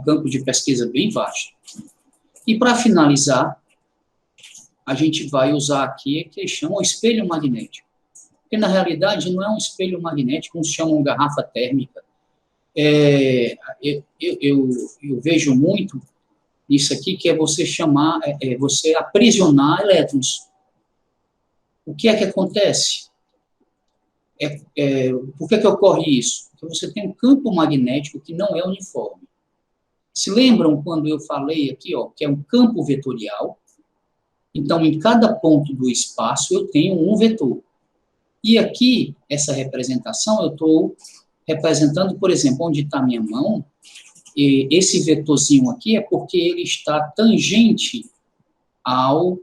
campo de pesquisa bem vasto. E, para finalizar, a gente vai usar aqui, que eles chamam espelho magnético. Porque, na realidade, não é um espelho magnético, uns chamam garrafa térmica. Eu vejo muito isso aqui, que é você você aprisionar elétrons. O que é que acontece? Por que ocorre isso? Porque você tem um campo magnético que não é uniforme. Se lembram quando eu falei aqui, que é um campo vetorial? Então, em cada ponto do espaço, eu tenho um vetor. E aqui, essa representação, eu estou representando, por exemplo, onde está a minha mão, e esse vetorzinho aqui é porque ele está tangente ao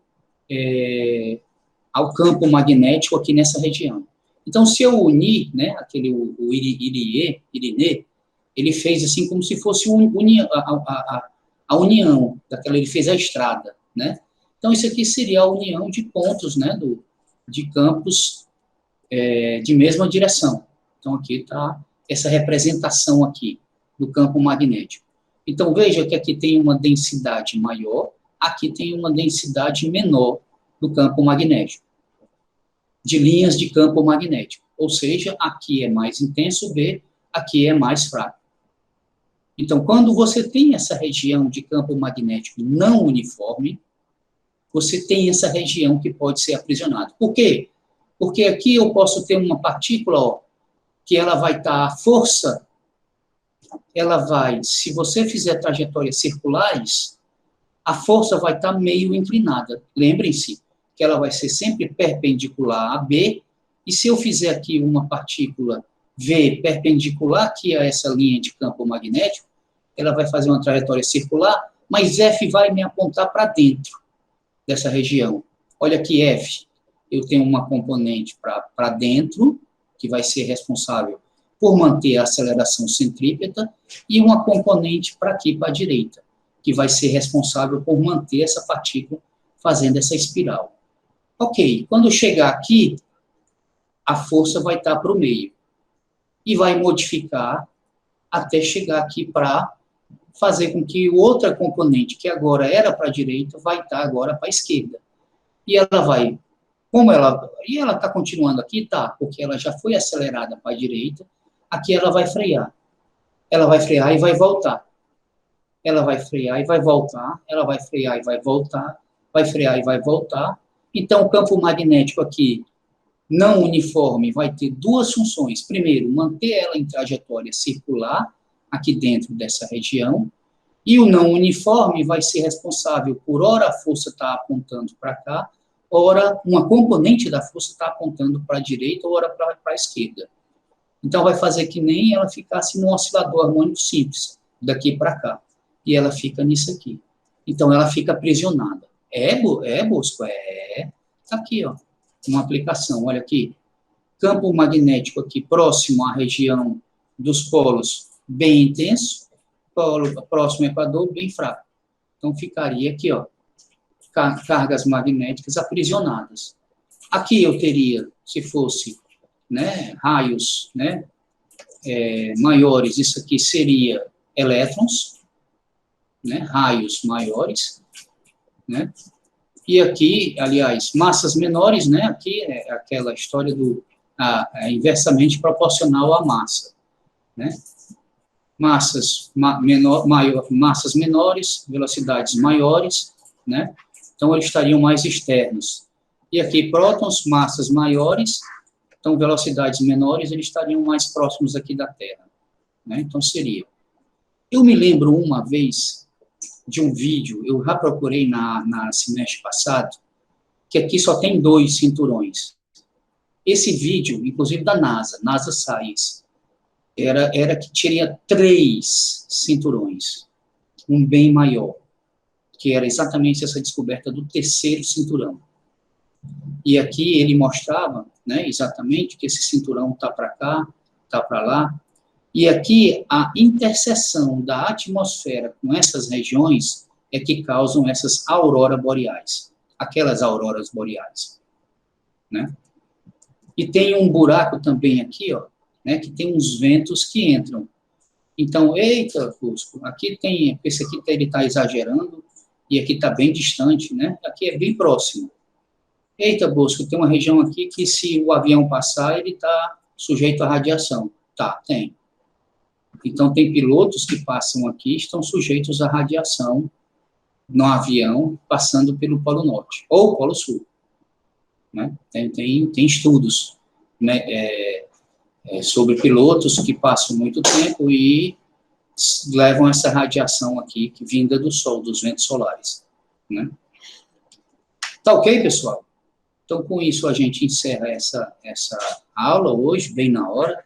campo magnético aqui nessa região. Então, se eu unir, né, o Irinê, ele fez assim como se fosse a união, ele fez a estrada, né? Então, isso aqui seria a união de pontos, né, de campos de mesma direção. Então, aqui está essa representação aqui do campo magnético. Então, veja que aqui tem uma densidade maior, aqui tem uma densidade menor do campo magnético, de linhas de campo magnético. Ou seja, aqui é mais intenso, B, aqui é mais fraco. Então, quando você tem essa região de campo magnético não uniforme, você tem essa região que pode ser aprisionada. Por quê? Porque aqui eu posso ter uma partícula, que ela vai estar, a força, se você fizer trajetórias circulares, a força vai estar meio inclinada. Lembrem-se que ela vai ser sempre perpendicular a B, e se eu fizer aqui uma partícula V perpendicular aqui a essa linha de campo magnético, ela vai fazer uma trajetória circular, mas F vai me apontar para dentro dessa região. Olha aqui, F, eu tenho uma componente para dentro, que vai ser responsável por manter a aceleração centrípeta, e uma componente para aqui, para a direita, que vai ser responsável por manter essa partícula fazendo essa espiral. Ok, quando chegar aqui, a força vai estar para o meio, e vai modificar até chegar aqui para fazer com que outra componente, que agora era para a direita, vai estar agora para a esquerda. E ela vai, e ela está continuando aqui? Tá, porque ela já foi acelerada para a direita, aqui ela vai frear. Ela vai frear e vai voltar. Ela vai frear e vai voltar, ela vai frear e vai voltar, vai frear e vai voltar. Então, o campo magnético aqui, não uniforme, vai ter duas funções. Primeiro, manter ela em trajetória circular, aqui dentro dessa região, e o não uniforme vai ser responsável por, ora, a força está apontando para cá, ora, uma componente da força está apontando para a direita, ora, para a esquerda. Então, vai fazer que nem ela ficasse num oscilador harmônico simples, daqui para cá, e ela fica nisso aqui. Então, ela fica aprisionada. Bosco? Está aqui, ó, uma aplicação, olha aqui, campo magnético aqui, próximo à região dos polos, bem intenso, polo próximo ao Equador, bem fraco. Então, ficaria aqui, ó, cargas magnéticas aprisionadas. Aqui eu teria, se fosse, né, raios, né, maiores, isso aqui seria elétrons, né, raios maiores, né, E aqui, aliás, massas menores, né? Aqui é aquela história do inversamente proporcional à massa, né? Massas massas menores, velocidades maiores, né? Então, eles estariam mais externos. E aqui, prótons, massas maiores, então, velocidades menores, eles estariam mais próximos aqui da Terra, né? Então, seria. Eu me lembro uma vez de um vídeo, eu já procurei na semestre passado, que aqui só tem 2 cinturões. Esse vídeo, inclusive da NASA Science, era que teria 3 cinturões, um bem maior, que era exatamente essa descoberta do 3º cinturão. E aqui ele mostrava, né, exatamente que esse cinturão está para cá, está para lá, e aqui a interseção da atmosfera com essas regiões é que causam essas auroras boreais, aquelas auroras boreais, né? E tem um buraco também aqui, ó, né, que tem uns ventos que entram. Então, eita, Fusco, aqui tem, esse aqui ele está exagerando, e aqui está bem distante, né? Aqui é bem próximo. Eita, Bosco, tem uma região aqui que se o avião passar, ele está sujeito à radiação. Tá, tem. Então, tem pilotos que passam aqui, estão sujeitos à radiação no avião, passando pelo Polo Norte, ou Polo Sul. Né? Tem estudos, né, sobre pilotos que passam muito tempo e levam essa radiação aqui, que vinda do Sol, dos ventos solares. Né? Tá ok, pessoal? Então, com isso, a gente encerra essa aula hoje, bem na hora.